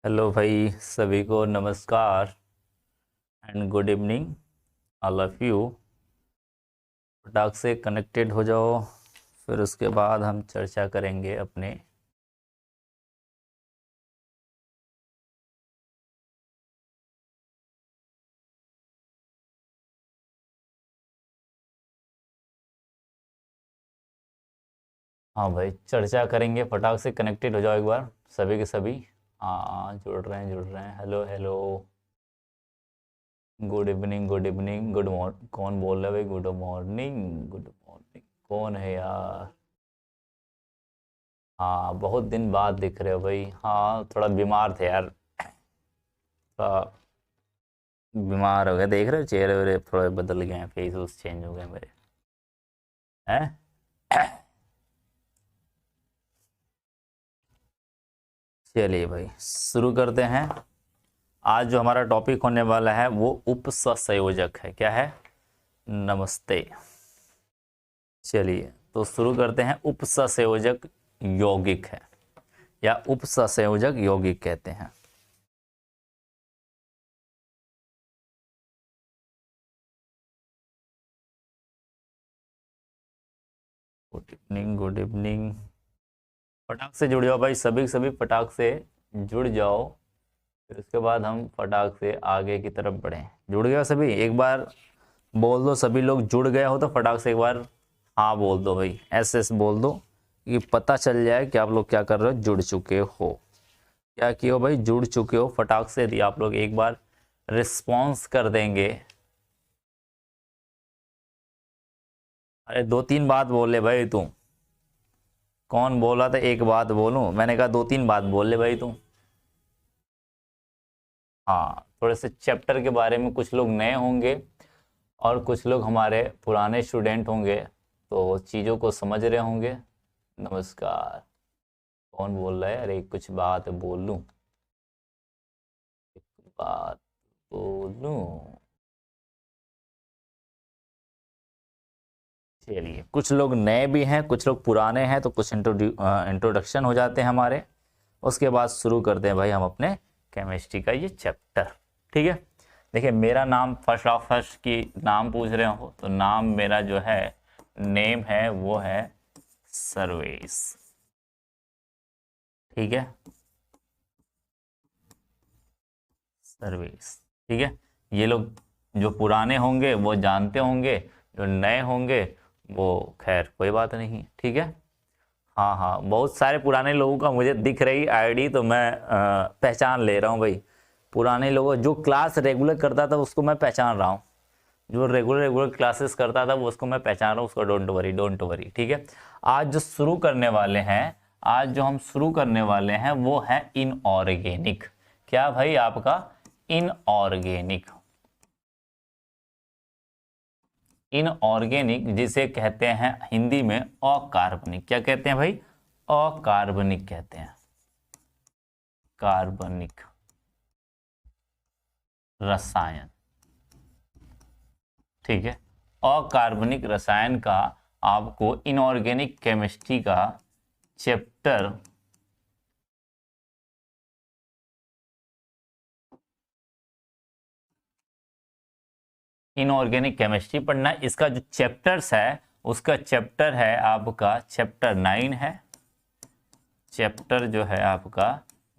Hello भाई, सभी को नमस्कार and good evening all of you. फटाक से कनेक्टेड हो जाओ, फिर उसके बाद हम चर्चा करेंगे अपने। हाँ भाई, चर्चा करेंगे। फटाक से कनेक्टेड हो जाओ एक बार, सभी के सभी। हाँ, जुड़ रहे हैं। Hello hello, good evening good evening good morning. कौन बोल रहा है भाई? गुड मॉर्निंग कौन है यार? हाँ, बहुत दिन बाद दिख रहे हो भाई। हाँ, थोड़ा बीमार थे यार। थोड़ा बीमार हो गए, देख रहे हो चेहरे वेरे थोड़े बदल गए हैं, फेस चेंज हो गए मेरे। हैं? चलिए भाई, शुरू करते हैं। आज जो हमारा टॉपिक होने वाला है वो उपसंयोजक है। क्या है? नमस्ते। चलिए तो शुरू करते हैं। उपसंयोजक यौगिक है या उपसंयोजक यौगिक कहते हैं। Good evening good evening. फटाक से जुड़ जाओ भाई, सभी के सभी फटाक से जुड़ जाओ। फिर उसके बाद हम फटाक से आगे की तरफ बढ़ें। जुड़ गए हो सभी? एक बार बोल दो, सभी लोग जुड़ गए हो तो फटाक से एक बार हाँ बोल दो भाई, एस बोल दो कि पता चल जाए कि आप लोग क्या कर रहे हो, जुड़ चुके हो। क्या किए हो भाई? जुड़ चुके हो। फटाक से यदि आप लोग एक बार रिस्पॉन्स कर देंगे। अरे दो तीन बात बोल ले भाई तू। कौन बोला था एक बात बोलूं? मैंने कहा दो तीन बात बोल ले भाई तू। हाँ, थोड़े से चैप्टर के बारे में कुछ लोग नए होंगे और कुछ लोग हमारे पुराने स्टूडेंट होंगे, तो चीज़ों को समझ रहे होंगे। नमस्कार। कौन बोल रहा है? अरे कुछ बात बोलूं, बात बोलूं। चलिए, कुछ लोग नए भी हैं, कुछ लोग पुराने हैं, तो कुछ इंट्रोडक्शन हो जाते हैं हमारे। उसके बाद शुरू करते हैं भाई हम अपने केमिस्ट्री का ये चैप्टर। ठीक है। देखिए, मेरा नाम फर्स्ट ऑफ फर्स्ट की नाम पूछ रहे हो तो नाम मेरा जो है, नेम है वो है सर्वेश। ठीक है, सर्विस। ठीक है। ये लोग जो पुराने होंगे वो जानते होंगे, जो नए होंगे वो खैर कोई बात नहीं। ठीक है। हाँ हाँ, बहुत सारे पुराने लोगों का मुझे दिख रही आईडी, तो मैं पहचान ले रहा हूँ भाई। पुराने लोगों, जो क्लास रेगुलर करता था उसको मैं पहचान रहा हूँ। जो रेगुलर रेगुलर क्लासेस करता था वो उसको मैं पहचान रहा हूँ, उसको डोंट वरी डोंट वरी। ठीक है। आज जो शुरू करने वाले हैं, आज जो हम शुरू करने वाले हैं वो है इनऑर्गेनिक। क्या भाई आपका? इनऑर्गेनिक। इनऑर्गेनिक जिसे कहते हैं हिंदी में अकार्बनिक। क्या कहते हैं भाई? अकार्बनिक कहते हैं। कार्बनिक रसायन। ठीक है। अकार्बनिक रसायन का आपको इनऑर्गेनिक केमिस्ट्री का चैप्टर इनऑर्गेनिक केमिस्ट्री पढ़ना है। इसका जो चैप्टर्स है, उसका चैप्टर है आपका चैप्टर 9 है। चैप्टर जो है आपका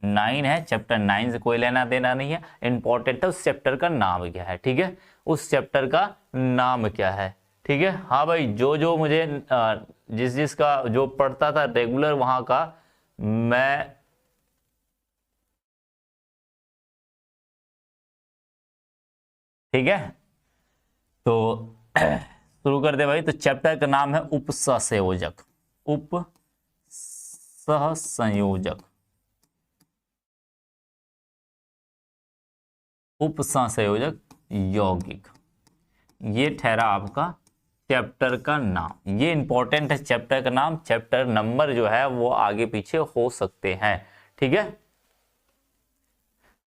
9 है। चैप्टर 9 से कोई लेना देना नहीं है। इंपॉर्टेंट है उस चैप्टर का नाम क्या है। ठीक है, उस चैप्टर का नाम क्या है। ठीक है। हाँ भाई, जो जो मुझे जिस जिसका जो पढ़ता था रेगुलर वहां का, मैं ठीक है। तो शुरू कर दे भाई। तो चैप्टर का नाम है उपसंयोजक। उप सहसंयोजक। उपसंयोजक यौगिक, ये ठहरा आपका चैप्टर का नाम। ये इंपॉर्टेंट है चैप्टर का नाम। चैप्टर नंबर जो है वो आगे पीछे हो सकते हैं। ठीक है।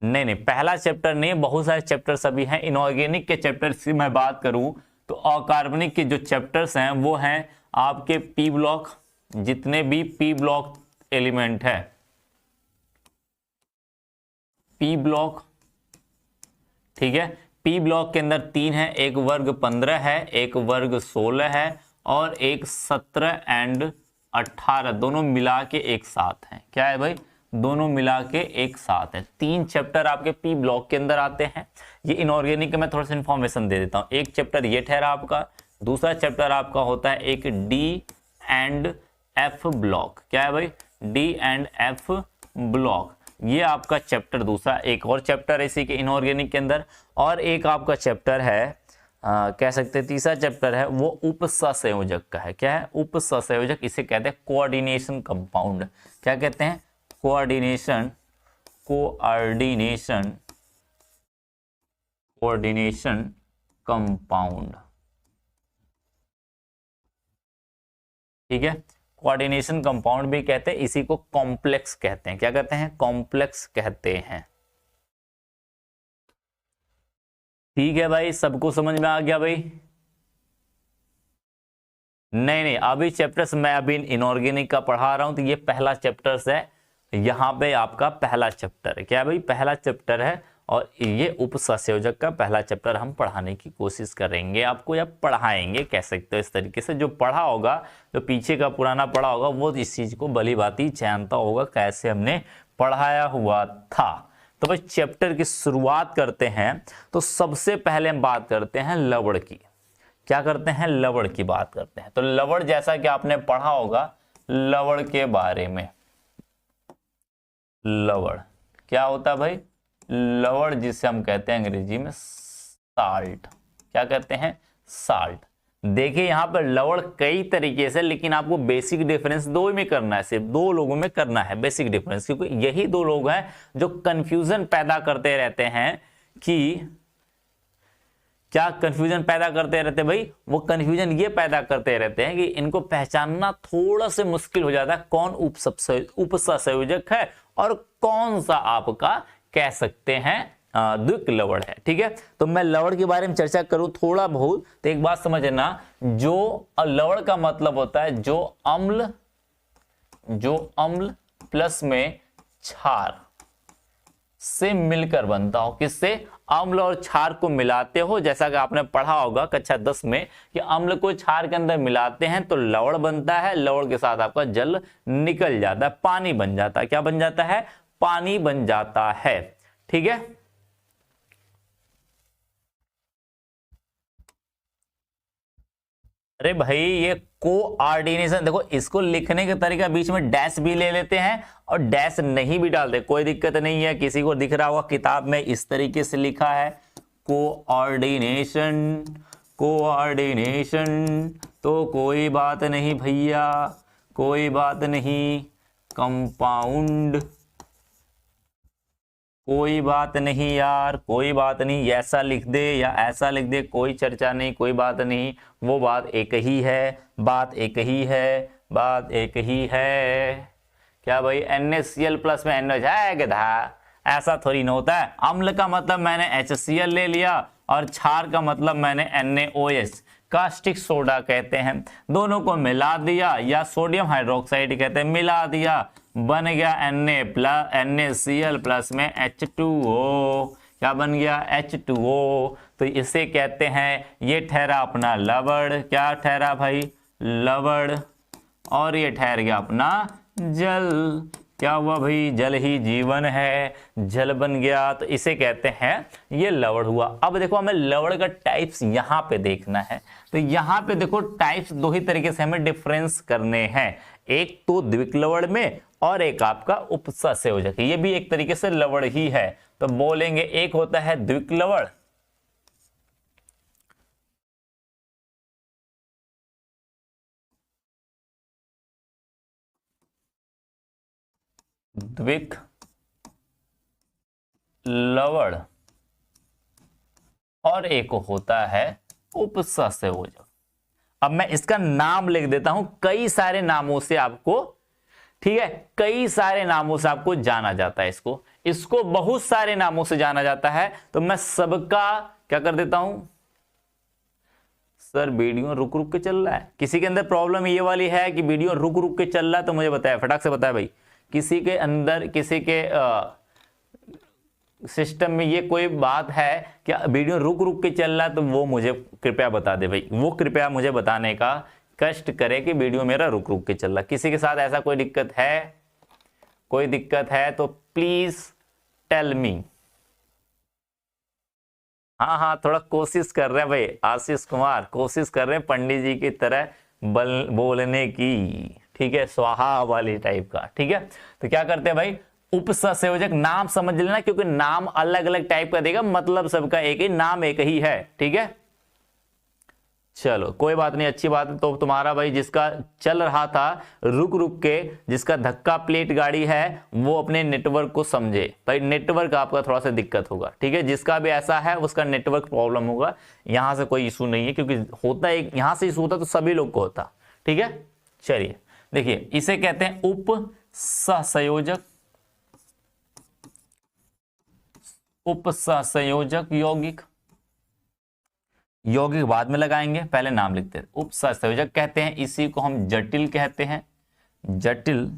नहीं नहीं, पहला चैप्टर नहीं, बहुत सारे चैप्टर्स अभी हैं। इनऑर्गेनिक के चैप्टर की मैं बात करूं तो अकार्बनिक के जो चैप्टर्स हैं वो हैं आपके पी ब्लॉक। जितने भी पी ब्लॉक एलिमेंट है, पी ब्लॉक, ठीक है। पी ब्लॉक के अंदर 3 है, एक वर्ग 15 है, एक वर्ग 16 है और एक 17 एंड 18, दोनों मिला के एक साथ है। क्या है भाई? दोनों मिला के एक साथ है। 3 चैप्टर आपके पी ब्लॉक के अंदर आते हैं। ये इनऑर्गेनिक में थोड़ा सा इंफॉर्मेशन दे देता हूं। एक चैप्टर ये ठहरा आपका, दूसरा चैप्टर आपका होता है एक डी एंड एफ ब्लॉक। क्या है भाई? डी एंड एफ ब्लॉक, ये आपका चैप्टर दूसरा। एक और चैप्टर है इसी के इनऑर्गेनिक के अंदर, और एक आपका चैप्टर है कह सकते हैं तीसरा चैप्टर है वो उपसंयोजक का है। क्या है? उपसंयोजक, इसे कहते हैं कोऑर्डिनेशन कंपाउंड। क्या कहते हैं? कोऑर्डिनेशन कंपाउंड, ठीक है। कोऑर्डिनेशन कंपाउंड भी कहते हैं, इसी को कॉम्प्लेक्स कहते हैं। क्या कहते हैं? कॉम्प्लेक्स कहते हैं। ठीक है भाई, सबको समझ में आ गया भाई? नहीं, अभी चैप्टर्स मैं अभी इनऑर्गेनिक का पढ़ा रहा हूं, तो ये पहला चैप्टर्स है। यहाँ पे आपका पहला चैप्टर है। क्या भाई? पहला चैप्टर है, और ये उपसंयोजक का पहला चैप्टर हम पढ़ाने की कोशिश करेंगे आपको, या पढ़ाएंगे कह सकते हो इस तरीके से। जो पढ़ा होगा, जो पीछे का पुराना पढ़ा होगा, वो इस चीज को भली भांति जानता होगा कैसे हमने पढ़ाया हुआ था। तो भाई चैप्टर की शुरुआत करते हैं। तो सबसे पहले हम बात करते हैं लवण की। क्या करते हैं? लवण की बात करते हैं। तो लवण, जैसा कि आपने पढ़ा होगा लवण के बारे में। लवण क्या होता है भाई? लवण जिसे हम कहते हैं अंग्रेजी में साल्ट। क्या कहते हैं? साल्ट। देखिए यहां पर लवण कई तरीके से, लेकिन आपको बेसिक डिफरेंस दो में करना है, सिर्फ 2 लोगों में करना है बेसिक डिफरेंस, क्योंकि यही 2 लोग हैं जो कंफ्यूजन पैदा करते रहते हैं। कि क्या कंफ्यूजन पैदा करते रहते हैं भाई? वो कंफ्यूजन ये पैदा करते रहते हैं कि इनको पहचानना थोड़ा सा मुश्किल हो जाता है, कौन उपसंयोजक है और कौन सा आपका कह सकते हैं द्विक लवण है। ठीक है, तो मैं लवण के बारे में चर्चा करूं थोड़ा बहुत, तो एक बात समझना, जो लवण का मतलब होता है जो अम्ल प्लस में क्षार से मिलकर बनता हो। किससे? अम्ल और क्षार को मिलाते हो। जैसा कि आपने पढ़ा होगा कक्षा 10 में कि अम्ल को क्षार के अंदर मिलाते हैं तो लवण बनता है, लवण के साथ आपका जल निकल जाता है, पानी बन जाता है। क्या बन जाता है? पानी बन जाता है। ठीक है, अरे भाई ये कोऑर्डिनेशन, देखो इसको लिखने का तरीका बीच में डैश भी ले लेते हैं और डैश नहीं भी डालते, कोई दिक्कत नहीं है। किसी को दिख रहा होगा किताब में इस तरीके से लिखा है कोऑर्डिनेशन, तो कोई बात नहीं भैया, कोई बात नहीं। कंपाउंड, कोई बात नहीं यार, कोई बात नहीं, ऐसा लिख दे या ऐसा लिख दे, कोई चर्चा नहीं, कोई बात नहीं। वो बात एक ही है, बात एक ही है, बात एक ही है। क्या भाई? NaCl प्लस में NH है गधा, ऐसा थोड़ी ना होता है। अम्ल का मतलब मैंने HCl ले लिया और क्षार का मतलब मैंने NaOH, कास्टिक सोडा कहते हैं, दोनों को मिला दिया, या सोडियम हाइड्रोक्साइड कहते हैं, मिला दिया, बन गया NaCl प्लस में H2O। क्या बन गया? H2O। तो इसे कहते हैं, ये ठहरा अपना लवण। क्या ठहरा भाई? लवण। और ये ठहर गया अपना जल। क्या हुआ भाई? जल ही जीवन है, जल बन गया, तो इसे कहते हैं ये लवण हुआ। अब देखो हमें लवण का टाइप्स यहाँ पे देखना है, तो यहाँ पे देखो टाइप्स 2 ही तरीके से हमें डिफरेंस करने हैं, एक तो द्विक लवण में और एक आपका उपसंयोजक। ये भी एक तरीके से लवण ही है, तो बोलेंगे एक होता है द्विक लवण, द्विक लवण, और एक होता है उपसंयोजक। अब मैं इसका नाम लिख देता हूं, कई सारे नामों से आपको, ठीक है, कई सारे नामों से आपको जाना जाता है। इसको बहुत सारे नामों से जाना जाता है, तो मैं सबका क्या कर देता हूं। सर वीडियो रुक रुक के चल रहा है, किसी के अंदर प्रॉब्लम ये वाली है कि वीडियो रुक रुक के चल रहा है, तो मुझे बताया, फटाक से बताया भाई। किसी के अंदर, किसी के सिस्टम में ये कोई बात है कि वीडियो रुक रुक के चल रहा है, तो वो मुझे कृपया बता दे भाई, वो कृपया मुझे बताने का कष्ट करे कि वीडियो मेरा रुक रुक के चल रहा है। किसी के साथ ऐसा कोई दिक्कत है, कोई दिक्कत है तो प्लीज टेल मी। हाँ हाँ, थोड़ा कोशिश कर रहे हैं भाई, आशीष कुमार कोशिश कर रहे हैं पंडित जी की तरह बोलने की, ठीक है, स्वाहा वाली टाइप का, ठीक है। तो क्या करते हैं भाई, उपसंयोजक नाम समझ लेना, क्योंकि नाम अलग अलग टाइप का देगा, मतलब सबका एक ही, नाम एक ही है, ठीक है। चलो कोई बात नहीं, अच्छी बात है। तो तुम्हारा भाई जिसका चल रहा था रुक रुक के, जिसका धक्का प्लेट गाड़ी है, वो अपने नेटवर्क को समझे भाई, नेटवर्क आपका थोड़ा सा दिक्कत होगा, ठीक है। जिसका भी ऐसा है उसका नेटवर्क प्रॉब्लम होगा, यहां से कोई इशू नहीं है, क्योंकि होता है यहां से इशू होता तो सभी लोग को होता, ठीक है। चलिए देखिए, इसे कहते हैं उप सहसंयोजक, उप सहसंयोजक यौगिक, यौगिक बाद में लगाएंगे, पहले नाम लिखते हैं। उप सहसंयोजक कहते हैं, इसी को हम जटिल कहते हैं, जटिल,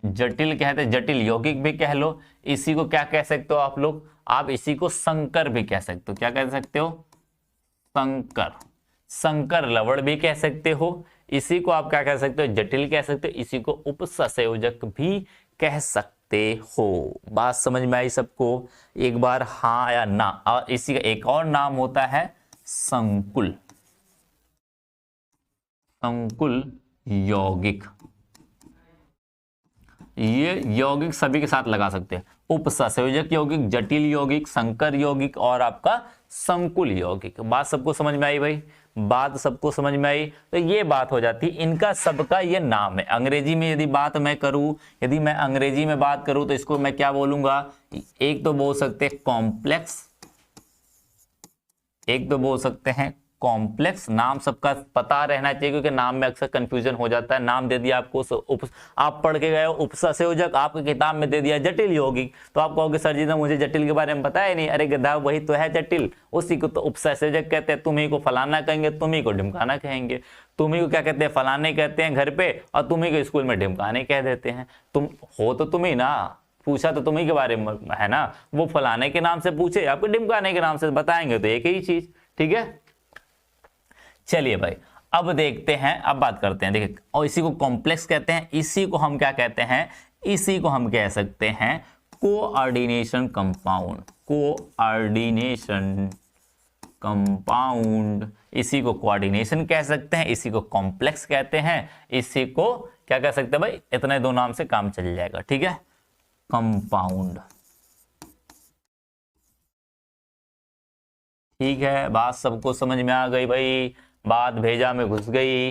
जटिल कहते हैं, जटिल यौगिक भी कह लो। इसी को क्या कह सकते हो आप लोग, आप इसी को संकर भी कह सकते हो। क्या कह सकते हो, संकर, संकर लवण भी कह सकते हो। इसी को आप क्या कह सकते हो, जटिल कह सकते हो। इसी को उप सहसंयोजक भी कह सकते हो। बात समझ में आई सबको, एक बार हाँ या ना। और इसी का एक और नाम होता है संकुल, संकुल यौगिक। ये यौगिक सभी के साथ लगा सकते हैं, उप सहसंयोजक यौगिक, जटिल यौगिक, संकर यौगिक और आपका संकुल यौगिक। बात सबको समझ में आई भाई, बात सबको समझ में आई। तो ये बात हो जाती, इनका सबका ये नाम है। अंग्रेजी में यदि बात मैं करूं, यदि मैं अंग्रेजी में बात करूं तो इसको मैं क्या बोलूंगा, एक तो बोल सकते हैं कॉम्प्लेक्स, एक तो बोल सकते हैं कॉम्प्लेक्स। नाम सबका पता रहना चाहिए, क्योंकि नाम में अक्सर कंफ्यूजन हो जाता है। नाम दे दिया आपको आप पढ़ के गए हो उपसंयोजक, आपकी किताब में दे दिया जटिल यौगिक, तो आप कहोगे सर जी ना मुझे जटिल के बारे में पता है नहीं। अरे गधा, वही तो है जटिल, उसी को तो उपसंयोजक कहते हैं। तुम्ही को फलाना कहेंगे, तुम्ही को ढिमकाना कहेंगे। तुम्ही को क्या कहते हैं, फलाने कहते हैं घर पे, और तुम्ही को स्कूल में ढिमकाने कह देते हैं। तुम हो तो तुम ही ना, पूछा तो तुम्ही के बारे में है ना। वो फलाने के नाम से पूछे, आपको ढिमकाने के नाम से बताएंगे, तो एक ही चीज, ठीक है। चलिए भाई, अब देखते हैं, अब बात करते हैं, देखिए। और इसी को कॉम्प्लेक्स कहते हैं, इसी को हम क्या कहते हैं, इसी को हम कह सकते हैं कोऑर्डिनेशन कंपाउंड, कोऑर्डिनेशन कंपाउंड। इसी को कोऑर्डिनेशन कह सकते हैं, इसी को कॉम्प्लेक्स कहते हैं, इसी को क्या कह सकते हैं भाई, इतने दो नाम से काम चल जाएगा, ठीक है। कंपाउंड, ठीक है। बात सबको समझ में आ गई भाई, बात भेजा में घुस गई।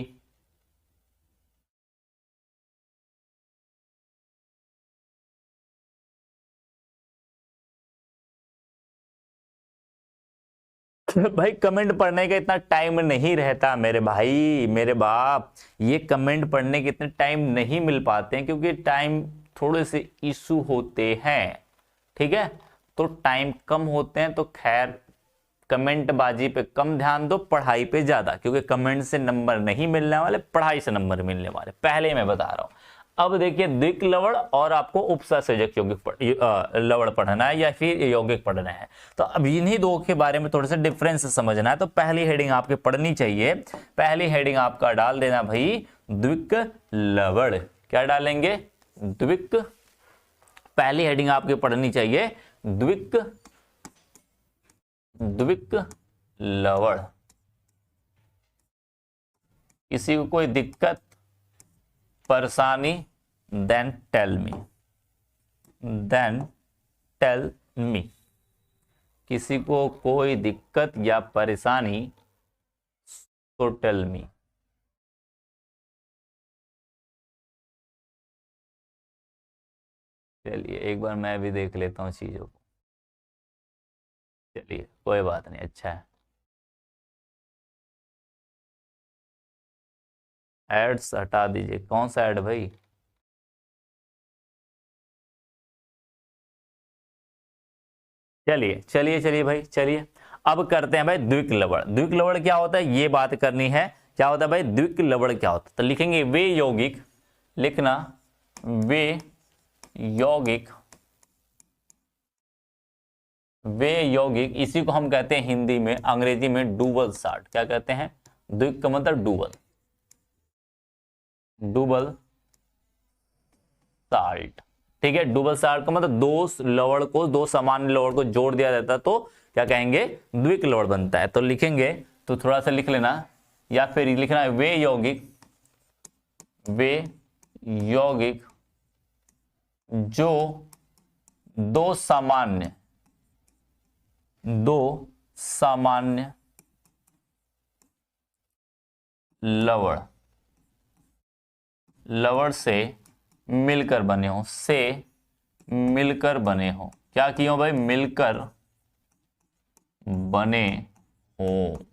भाई कमेंट पढ़ने का इतना टाइम नहीं रहता मेरे भाई, मेरे बाप, ये कमेंट पढ़ने के इतने टाइम नहीं मिल पाते हैं, क्योंकि टाइम थोड़े से इशू होते हैं, ठीक है। तो टाइम कम होते हैं, तो खैर कमेंट बाजी पे कम ध्यान दो, पढ़ाई पे ज्यादा, क्योंकि कमेंट से नंबर नहीं मिलने वाले, पढ़ाई से नंबर मिलने वाले, पहले मैं बता रहा हूं। अब देखिए, द्विक लवण और आपको उपसंयोजक यौगिक लवण पढ़ना है या फिर यौगिक पढ़ना है। तो अब इन्हीं दो के बारे में थोड़ा सा डिफरेंस समझना है। तो पहली हेडिंग आपके पढ़नी चाहिए, पहली हेडिंग आपका डाल देना भाई द्विक लवण। क्या डालेंगे, द्विक। पहली हेडिंग आपकी पढ़नी चाहिए द्विक, द्विक लवण। किसी को कोई दिक्कत परेशानी, then tell me, then tell me. किसी को कोई दिक्कत या परेशानी तो टेल मी। चलिए एक बार मैं भी देख लेता हूँ चीजों को। चलिए कोई बात नहीं, अच्छा है। एड्स हटा दीजिए, कौन सा ऐड भाई, चलिए चलिए चलिए भाई, चलिए अब करते हैं भाई द्विक लवण। द्विक लवण क्या होता है, ये बात करनी है। क्या होता है भाई द्विक लवण, क्या होता है, तो लिखेंगे वे यौगिक, लिखना वे यौगिक वे यौगिक, इसी को हम कहते हैं हिंदी में, अंग्रेजी में डुबल साल्ट। क्या कहते हैं? द्विक का मतलब डुबल, डुबल साल्ट। ठीक है, डुबल साल्ट का मतलब दो लवण को, दो सामान्य लवण को जोड़ दिया जाता तो क्या कहेंगे? द्विक लवण बनता है। तो लिखेंगे तो थोड़ा सा लिख लेना, या फिर लिखना है वे यौगिक, वे यौगिक जो दो सामान्य लवण से मिलकर बने हो, से मिलकर बने हो। क्या किए हो भाई? मिलकर बने हो,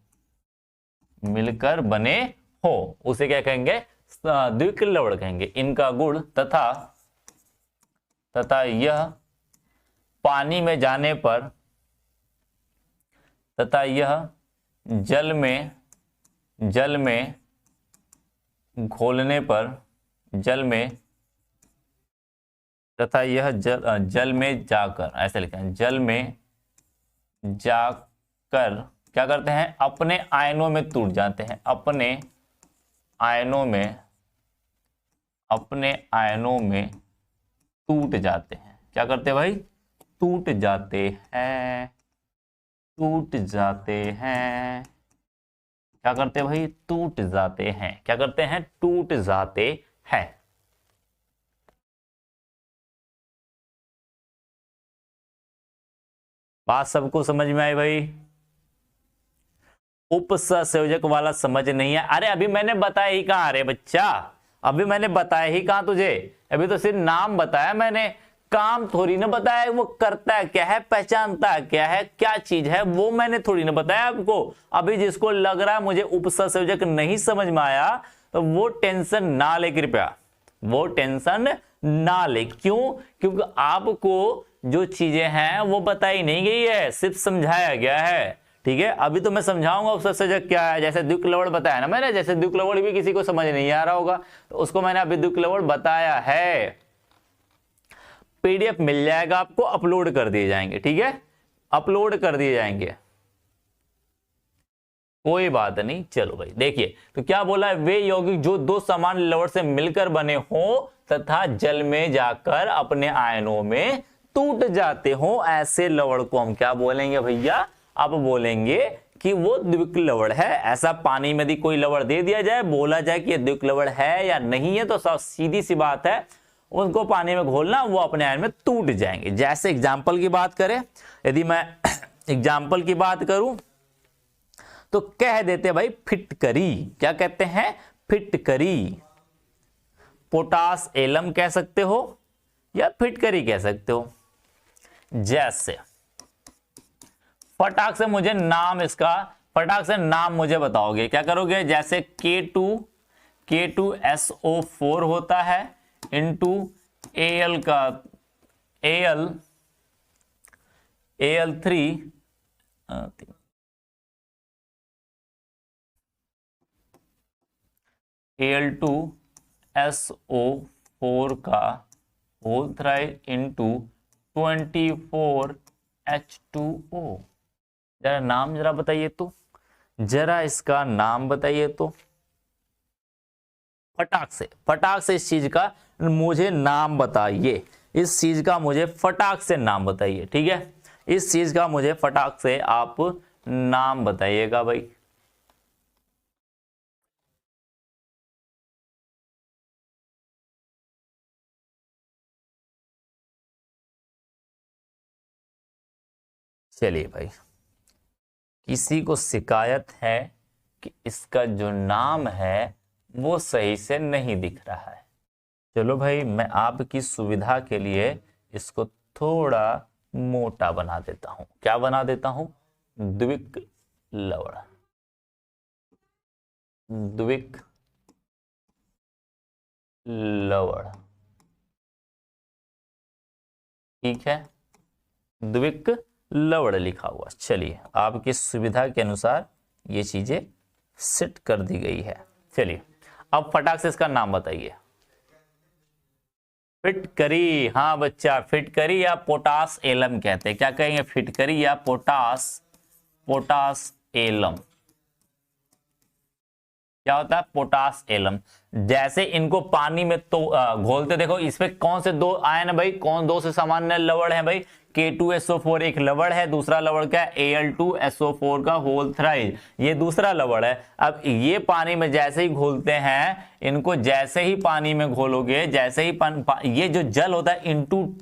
मिलकर बने हो, उसे क्या कहेंगे? द्विक लवण कहेंगे। इनका गुण तथा यह पानी में जाने पर, तथा यह जल में घोलने पर, तथा यह जल में जाकर, ऐसे लिखा है, जल में जाकर क्या करते हैं? अपने आयनों में टूट जाते हैं, अपने आयनों में टूट जाते हैं। क्या करते हैं भाई? टूट जाते हैं, टूट जाते हैं। क्या करते हैं भाई? टूट जाते हैं। क्या करते हैं? टूट जाते हैं। बात सबको समझ में आई भाई? उपसंयोजक वाला समझ नहीं है? अरे अभी मैंने बताया ही कहां रे बच्चा, अभी मैंने बताया ही कहां तुझे? अभी तो सिर्फ नाम बताया मैंने, काम थोड़ी ना बताया वो करता है क्या है, पहचानता है क्या है, क्या चीज है, वो मैंने थोड़ी ना बताया आपको। अभी जिसको लग रहा है मुझे उपसंयोजक नहीं समझ में आया तो वो टेंशन ना ले कृपया, वो टेंशन ना ले। क्यों? क्योंकि आपको जो चीजें हैं वो बताई नहीं गई है, सिर्फ समझाया गया है। ठीक है, अभी तो मैं समझाऊंगा उपसंयोजक क्या है। जैसे द्विक लवण बताया ना मैंने, जैसे द्विक लवण भी किसी को समझ नहीं आ रहा होगा तो उसको मैंने अभी द्विक लवण बताया है। पीडीएफ मिल जाएगा आपको, अपलोड कर दिए जाएंगे। ठीक है, अपलोड कर दिए जाएंगे, कोई बात नहीं। चलो भाई देखिए, तो क्या बोला है? वे यौगिक जो दो समान लवण से मिलकर बने हो तथा जल में जाकर अपने आयनों में टूट जाते हो, ऐसे लवण को हम क्या बोलेंगे भैया? अब बोलेंगे कि वो द्विक लवण है। ऐसा पानी में यदि कोई लवण दे दिया जाए, बोला जाए कि ये द्विक लवण है या नहीं है, तो सीधी सी बात है, उनको पानी में घोलना, वो अपने आयन में टूट जाएंगे। जैसे एग्जाम्पल की बात करें, यदि मैं एग्जाम्पल की बात करूं तो कह देते भाई फिटकरी। क्या कहते हैं? फिटकरी। पोटास एलम कह सकते हो या फिटकरी कह सकते हो। जैसे फटाक से मुझे नाम इसका, फटाक से नाम मुझे बताओगे, क्या करोगे? जैसे K2SO4 होता है इंटू Al का Al3 Al2SO4 का होल थ्राइड इंटू 24H2O। जरा नाम जरा बताइए तो, जरा इसका नाम बताइए तो। फटाक से इस चीज का मुझे नाम बताइए, इस चीज का मुझे फटाक से नाम बताइए। ठीक है, इस चीज का मुझे फटाक से आप नाम बताइएगा भाई। चलिए भाई, किसी को शिकायत है कि इसका जो नाम है वो सही से नहीं दिख रहा है। चलो भाई, मैं आपकी सुविधा के लिए इसको थोड़ा मोटा बना देता हूं। क्या बना देता हूं? द्विक लवण, द्विक लवण। ठीक है, द्विक लवण लिखा हुआ। चलिए, आपकी सुविधा के अनुसार ये चीजें सेट कर दी गई है। चलिए, अब फटाक से इसका नाम बताइए। फिटकरी, हाँ बच्चा, फिटकरी या पोटास एलम कहते हैं। क्या कहेंगे? फिटकरी या पोटास, पोटास एलम। क्या होता है? Potash alum. जैसे इनको पानी में तो घोलते, देखो इसमें कौन से दो आयन है भाई, कौन दो से सामान्य लवण है भाई? K2SO4 एक लवण है, दूसरा लवण क्या है? Al2SO4 का होल थ्राइज, ये दूसरा लवण है। अब ये पानी में जैसे ही घोलते हैं, इनको जैसे ही पानी में घोलोगे, जैसे ही ये जो जल होता है इंटू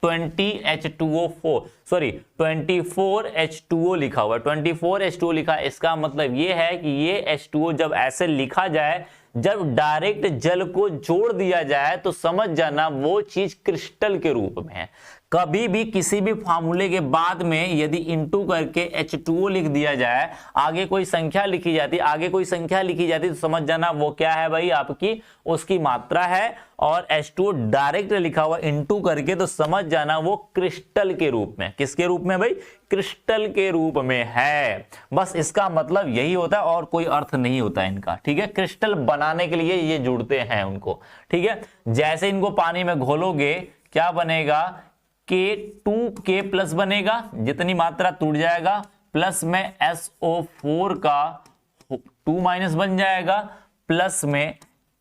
20H2O4, सॉरी 24H2O लिखा हुआ है, 24H2O लिखा है। इसका मतलब ये है कि ये H2O जब ऐसे लिखा जाए, जब डायरेक्ट जल को जोड़ दिया जाए, तो समझ जाना वो चीज क्रिस्टल के रूप में है। कभी भी किसी भी फार्मूले के बाद में यदि इंटू करके H2O लिख दिया जाए, आगे कोई संख्या लिखी जाती, आगे कोई संख्या लिखी जाती, तो समझ जाना वो क्या है भाई? आपकी उसकी मात्रा है। और H2O डायरेक्ट लिखा हुआ इंटू करके, तो समझ जाना वो क्रिस्टल के रूप में। किसके रूप में भाई? क्रिस्टल के रूप में है। बस इसका मतलब यही होता है, और कोई अर्थ नहीं होता इनका, ठीक है? क्रिस्टल बनाने के लिए ये जुड़ते हैं उनको, ठीक है? जैसे इनको पानी में घोलोगे, क्या बनेगा? K2K प्लस बनेगा, जितनी मात्रा टूट जाएगा, प्लस में SO4 का 2 माइनस बन जाएगा, प्लस में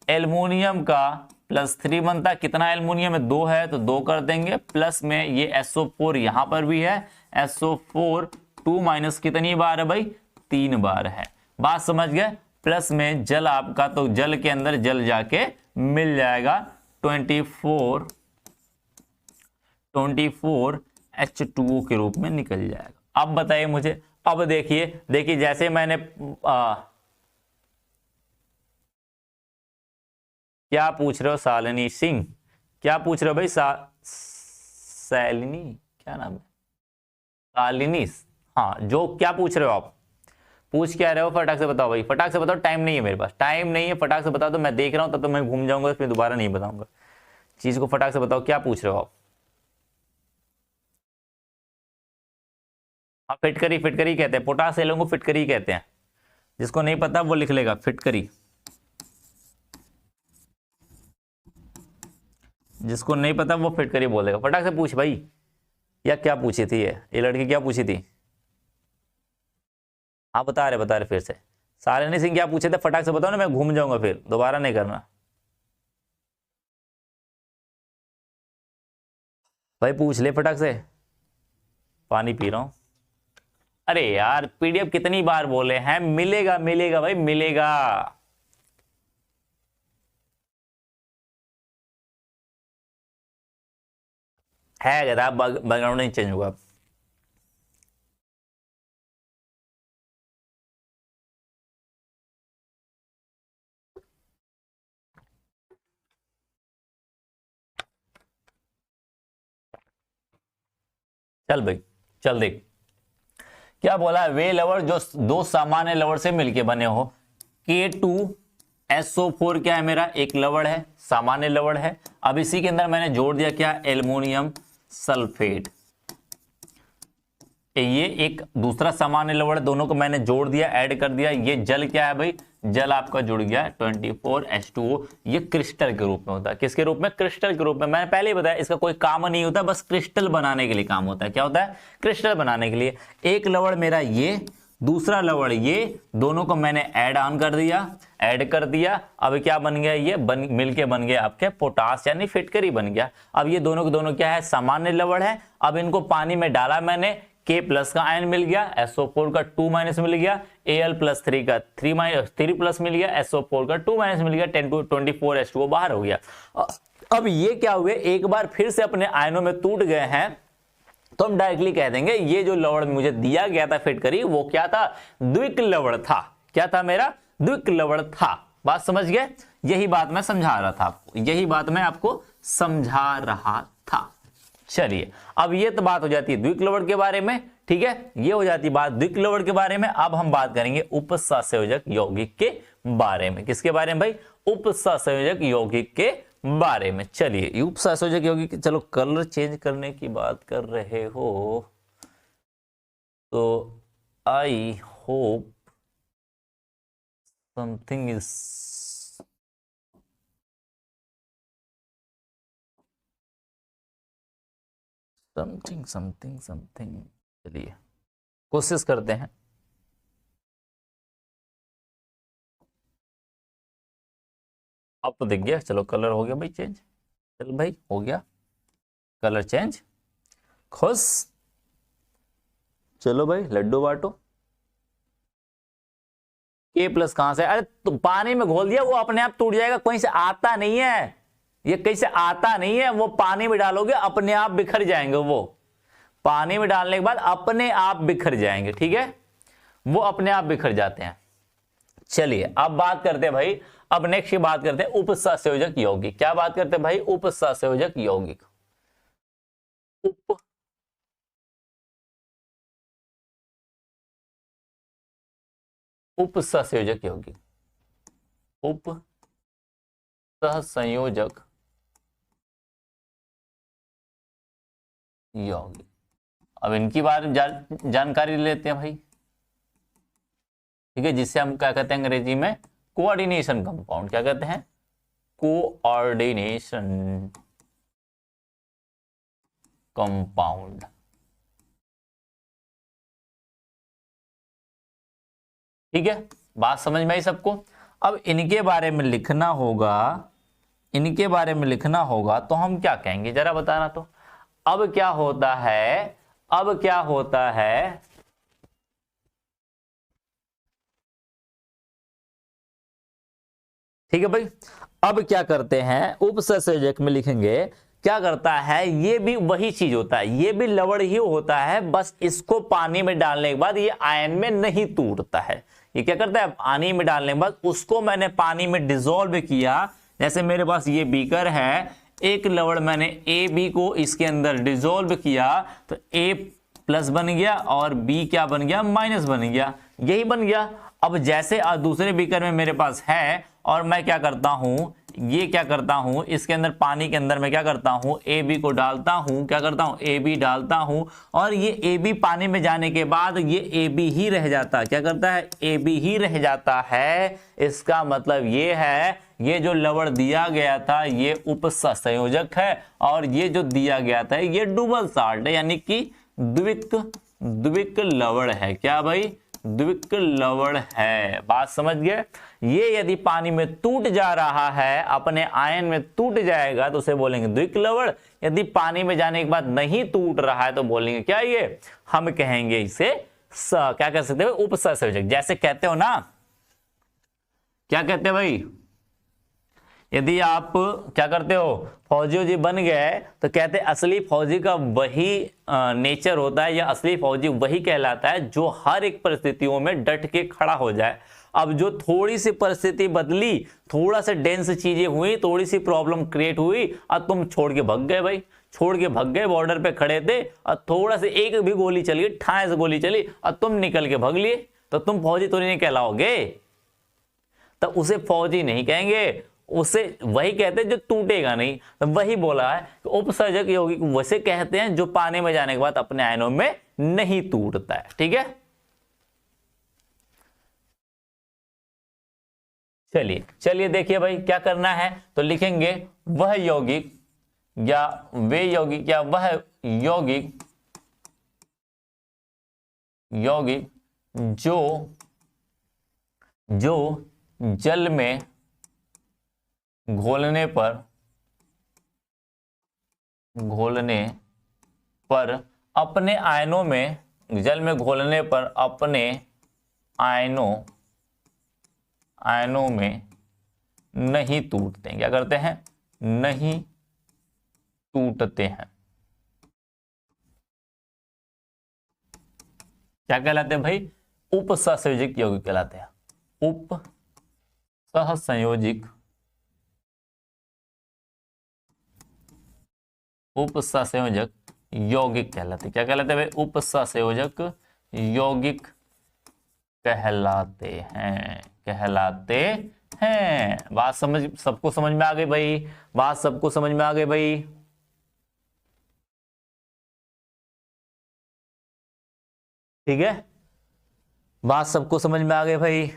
एल्युमिनियम का +3 बनता। कितना एल्युमिनियम है? 2 है, तो 2 कर देंगे, प्लस में ये SO4 यहां पर भी है, SO4 2 माइनस कितनी बार है भाई? 3 बार है। बात समझ गए? प्लस में जल आपका, तो जल के अंदर जल जाके मिल जाएगा 24H2O के रूप में निकल जाएगा। अब बताइए मुझे, अब देखिए जैसे मैंने क्या पूछ रहे हो शालिनी सिंह? क्या पूछ रहे हो भाई? शालिनी, क्या नाम है? शालिनी, हाँ, जो क्या पूछ रहे हो आप? पूछ क्या रहे हो? फटाक से बताओ भाई, फटाक से बताओ। टाइम नहीं है मेरे पास, टाइम नहीं है, फटाक से बताओ। तो मैं देख रहा हूं, तब तो मैं घूम जाऊंगा, फिर दोबारा नहीं बताऊंगा चीज को। फटाक से बताओ क्या पूछ रहे हो आप? हाँ, फिटकरी, फिटकरी कहते हैं, पोटास एलों को फिटकरी कहते हैं। जिसको नहीं पता वो लिख लेगा फिटकरी। जिसको नहीं पता वो फिटकरी बोलेगा। फटाक से पूछ भाई। या क्या पूछी थी ये लड़की, क्या पूछी थी? हाँ, बता रहे फिर से। शालिनी सिंह क्या पूछे थे? फटाक से बताओ ना, मैं घूम जाऊंगा, फिर दोबारा नहीं करना भाई। पूछ ले फटाक से। पानी पी रहा हूं। अरे यार, पीडीएफ कितनी बार बोले हैं? मिलेगा, मिलेगा भाई, मिलेगा। है गधा, बैकग्राउंड नहीं चेंज हुआ। चल भाई, चल देख क्या बोला। वे लवर जो दो सामान्य लवर से मिलके बने हो। K2SO4 क्या है मेरा? एक लवण है, सामान्य लवण है। अब इसी के अंदर मैंने जोड़ दिया क्या? Aluminium sulphate. ये एक दूसरा सामान्य लवण, दोनों को मैंने जोड़ दिया, ऐड कर दिया। ये जल क्या है भाई? जल आपका जुड़ गया 24H2O। ये क्रिस्टल के रूप में होता है। किसके रूप में? क्रिस्टल के रूप में। मैंने पहले ही बताया, इसका कोई काम नहीं होता, बस क्रिस्टल बनाने के लिए काम होता है। क्या होता है? क्रिस्टल बनाने के लिए। एक लवण मेरा ये, दूसरा लवण ये, दोनों को मैंने ऐड ऑन कर दिया, ऐड कर दिया। अब क्या बन गया? ये मिलके बन गया आपके पोटास, यानी फिटकरी बन गया। अब ये दोनों के दोनों क्या है? सामान्य लवण है। अब इनको पानी में डाला मैंने, K प्लस का आयन मिल गया, SO4 का 2 माइनस मिल गया, Al+3 का 3 प्लस मिल गया, SO4 का 2 माइनस मिल गया, 24H2O बाहर हो गया। अब ये क्या हुए? एक बार फिर से अपने आयनों में टूट गए हैं, तो हम डायरेक्टली कह देंगे ये जो लवण मुझे दिया गया था फिटकरी, वो क्या था? द्विक लवण था। क्या था मेरा? द्विक लवण था। बात समझ गए? यही बात मैं समझा रहा था आपको, यही बात मैं आपको समझा रहा था। चलिए, अब ये तो बात हो जाती है द्विक लवण के बारे में, ठीक है? ये हो जाती बात द्विक लवण के बारे में। अब हम बात करेंगे उपसंयोजक यौगिक के बारे में। किसके बारे में भाई? उपसंयोजक यौगिक के बारे में। चलिए, उपसंयोजक यौगिक, चलो कलर चेंज करने की बात कर रहे हो तो I hope something is something something something. चलिए कोशिश करते हैं। अब तो दिख गया, चलो कलर हो गया भाई चेंज। चल भाई हो गया कलर चेंज, खुश। चलो भाई लड्डू बांटो। के प्लस कहां से, अरे तो पानी में घोल दिया, वो अपने आप टूट जाएगा, कहीं से आता नहीं है, ये कहीं से आता नहीं है, वो पानी में डालोगे अपने आप बिखर जाएंगे, वो पानी में डालने के बाद अपने आप बिखर जाएंगे, ठीक है, वो अपने आप बिखर जाते हैं। चलिए अब बात करते हैं भाई, अब नेक्स्ट की बात करते हैं उपसंयोजक यौगिक। क्या बात करते हैं भाई, उपसंयोजक यौगिक। उप उपसंयोजक यौगिक, उप सहसंयोजक यौगिक। अब इनकी बारे में जानकारी लेते हैं भाई, ठीक है, जिससे हम क्या कहते हैं अंग्रेजी में कोऑर्डिनेशन कंपाउंड। क्या कहते हैं, कोऑर्डिनेशन कंपाउंड। ठीक है, बात समझ में आई सबको। अब इनके बारे में लिखना होगा, इनके बारे में लिखना होगा तो हम क्या कहेंगे जरा बताना तो। अब क्या होता है, अब क्या होता है, ठीक है भाई। अब क्या करते हैं, उपसंयोजक में लिखेंगे, क्या करता है, ये भी वही चीज होता है, ये भी लवण ही होता है, बस इसको पानी में डालने के बाद ये आयन में नहीं टूटता है। ये क्या करता है, पानी में डालने के बाद उसको मैंने पानी में डिसॉल्व किया, जैसे मेरे पास ये बीकर है, एक लवण मैंने ए बी को इसके अंदर डिसॉल्व किया तो ए प्लस बन गया और बी क्या बन गया, माइनस बन गया, यही बन गया। अब जैसे दूसरे बीकर में मेरे पास है और मैं क्या करता हूं, ये क्या करता हूं, इसके अंदर पानी के अंदर मैं क्या करता हूं, ए बी को डालता हूं, क्या करता हूं, ए बी डालता हूं, और ये ए बी पानी में जाने के बाद ये ए बी ही रह जाता है, क्या करता है, ए बी ही रह जाता है। इसका मतलब ये है, ये जो लवण दिया गया था ये उपसंयोजक है, और ये जो दिया गया था ये डबल साल्ट है, यानी कि द्विक लवण है। क्या भाई, द्विक लवण है। बात समझ गए। ये यदि पानी में टूट जा रहा है, अपने आयन में टूट जाएगा तो उसे बोलेंगे द्विक लवण। यदि पानी में जाने के बाद नहीं टूट रहा है तो बोलेंगे क्या, ये हम कहेंगे इसे क्या कह सकते हैं, उपसंयोजक। जैसे कहते हो ना, क्या कहते हैं भाई, यदि आप क्या करते हो, फौजी जी बन गए तो कहते असली फौजी का वही नेचर होता है, या असली फौजी वही कहलाता है जो हर एक परिस्थितियों में डट के खड़ा हो जाए। अब जो थोड़ी सी परिस्थिति बदली, थोड़ा सा डेंस चीजें हुई, थोड़ी सी प्रॉब्लम क्रिएट हुई और तुम छोड़ के भाग गए भाई, छोड़ के भाग गए, बॉर्डर पे खड़े थे और थोड़ा से एक भी गोली चली, ठाए से गोली चली और तुम निकल के भाग लिए, तो तुम फौजी तो नहीं कहलाओगे, तो उसे फौजी नहीं कहेंगे, उसे वही कहते हैं जो टूटेगा नहीं। तो वही बोला है कि उपसर्जक यौगिक वैसे कहते हैं जो पानी में जाने के बाद अपने आयनों में नहीं टूटता है। ठीक है, चलिए चलिए देखिए भाई क्या करना है, तो लिखेंगे वह यौगिक या वे यौगिक या वह यौगिक यौगिक जो जो जल में घोलने पर अपने आयनों में, जल में घोलने पर अपने आयनों में नहीं टूटते हैं। क्या करते हैं, नहीं टूटते हैं। क्या कहलाते हैं भाई, उपसंयोजक यौगिक कहलाते हैं। उपसंयोजक यौगिक कहलाते हैं। क्या कहलाते हैं भाई, उपसंयोजक यौगिक कहलाते हैं। बात सबको समझ में आ गई भाई, बात सबको समझ में आ गई भाई। ठीक है, बात सबको समझ में आ गई भाई।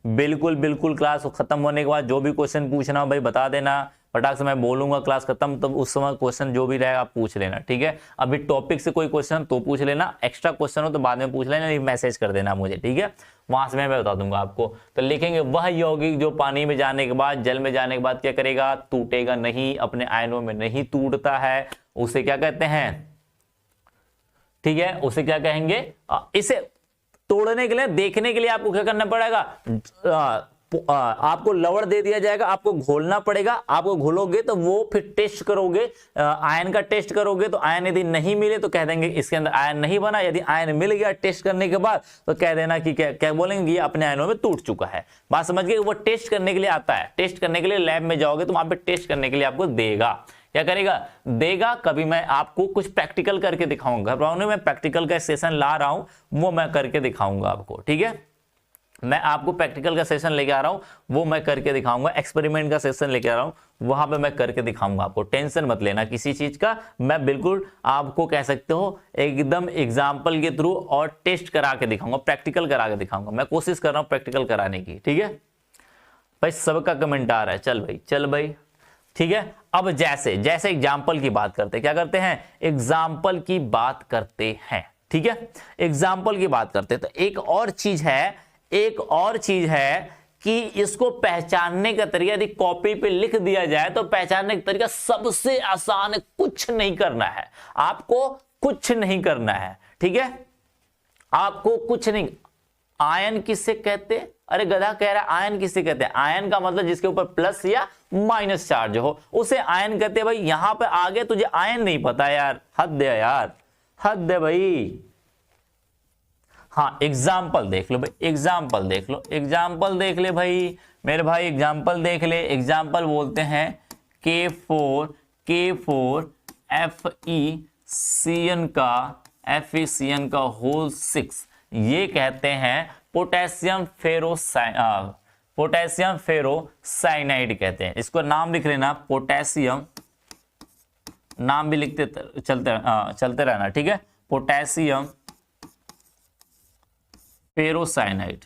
बिल्कुल बिल्कुल, क्लास खत्म होने के बाद जो भी क्वेश्चन पूछना हो भाई बता देना, फटाक से मैं बोलूंगा क्लास खत्म, तब उस समय क्वेश्चन जो भी रहेगा आप पूछ लेना, ठीक है। अभी टॉपिक से कोई क्वेश्चन तो पूछ लेना, एक्स्ट्रा क्वेश्चन हो तो बाद में पूछ लेना, मैसेज कर देना मुझे, ठीक है, वहां से मैं बता दूंगा आपको। तो लिखेंगे वह यौगिक जो पानी में जाने के बाद, जल में जाने के बाद क्या करेगा, टूटेगा नहीं, अपने आयनों में नहीं टूटता है, उसे क्या कहते हैं, ठीक है, उसे क्या कहेंगे। इसे तोड़ने के लिए, देखने के लिए आपको क्या करना पड़ेगा, आपको लवण दे दिया जाएगा, आपको घोलना पड़ेगा, आपको घोलोगे तो वो फिर टेस्ट करोगे, आयन का टेस्ट करोगे, तो आयन यदि नहीं मिले तो कह देंगे इसके अंदर आयन नहीं बना, यदि आयन मिल गया टेस्ट करने के बाद तो कह देना कि क्या बोलेंगे, ये अपने आयनों में टूट चुका है। बात समझ गए, वो टेस्ट करने के लिए आता है, टेस्ट करने के लिए लैब में जाओगे तो वहां पे टेस्ट करने के लिए आपको देगा, क्या करेगा, देगा। कभी मैं आपको कुछ प्रैक्टिकल करके दिखाऊंगा, घबराओ, मैं प्रैक्टिकल का सेशन ला रहा हूं, वो मैं करके दिखाऊंगा आपको, ठीक है, मैं आपको प्रैक्टिकल का सेशन लेके आ रहा हूं, वो मैं करके दिखाऊंगा, एक्सपेरिमेंट का सेशन लेके आ रहा हूं, वहां पे मैं करके दिखाऊंगा आपको, टेंशन मत लेना किसी चीज का, मैं बिल्कुल आपको कह सकते हो एकदम एग्जाम्पल के थ्रू और टेस्ट करा के दिखाऊंगा, प्रैक्टिकल करा के दिखाऊंगा, मैं कोशिश कर रहा हूं प्रैक्टिकल कराने की, ठीक है भाई। सबका कमेंट आ रहा है, चल भाई, ठीक है। अब जैसे जैसे एग्जाम्पल की बात करते हैं, क्या करते हैं, एग्जाम्पल की बात करते हैं, ठीक है, एग्जाम्पल की बात करते हैं। तो एक और चीज है कि इसको पहचानने का तरीका, यदि कॉपी पे लिख दिया जाए तो पहचानने का तरीका सबसे आसान है, कुछ नहीं करना है, आपको कुछ नहीं करना है, ठीक है, आपको कुछ नहीं। आयन किससे कहते हैं, अरे गधा कह रहा है आयन किससे कहते हैं, आयन का मतलब जिसके ऊपर प्लस या माइनस चार्ज हो उसे आयन कहते हैं। भाई यहां पे आगे तुझे आयन नहीं पता यार, हद है यार, हद है भाई। हाँ एग्जाम्पल देख लो भाई, एग्जाम्पल देख लो, एग्जाम्पल देख ले भाई मेरे भाई, एग्जाम्पल देख ले। एग्जाम्पल बोलते हैं K4 FeCN का होल 6, ये कहते हैं पोटेशियम फेरोसाइनाइड कहते हैं, इसको नाम लिख लेना, पोटेशियम, नाम भी लिखते चलते रहना, ठीक है, पोटेशियम फेरोसाइनाइड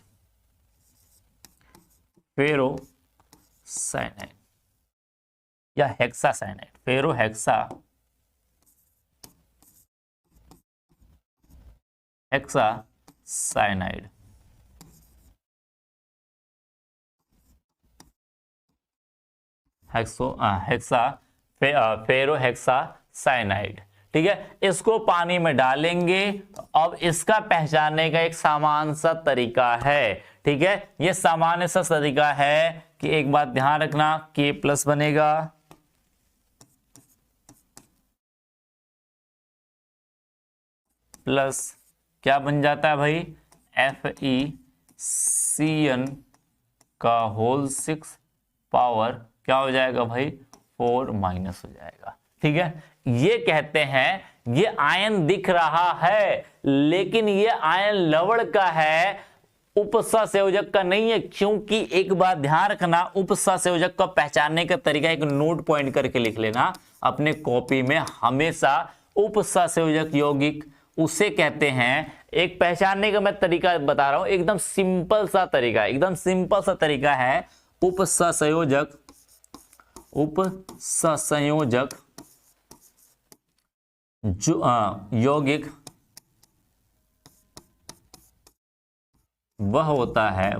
या हेक्सासाइनाइड, हेक्सासाइनाइड, फेरोहेक्सासाइनाइड, ठीक है, इसको पानी में डालेंगे। अब इसका पहचानने का एक सामान्य सा तरीका है, ठीक है, ये सामान्य सा तरीका है कि एक बात ध्यान रखना, K प्लस बनेगा, प्लस क्या बन जाता है भाई, FeCN का होल 6 पावर क्या हो जाएगा भाई, 4 माइनस हो जाएगा, ठीक है। ये कहते हैं ये आयन दिख रहा है लेकिन ये आयन लवण का है, उपसंयोजक का नहीं है, क्योंकि एक बात ध्यान रखना, उपसंयोजक का पहचानने का तरीका एक नोट पॉइंट करके लिख लेना अपने कॉपी में हमेशा, उपसंयोजक यौगिक उसे कहते हैं, एक पहचानने का मैं तरीका बता रहा हूं, एकदम सिंपल सा तरीका है, एकदम सिंपल सा तरीका है, उपसंयोजक जो यौगिक वह होता है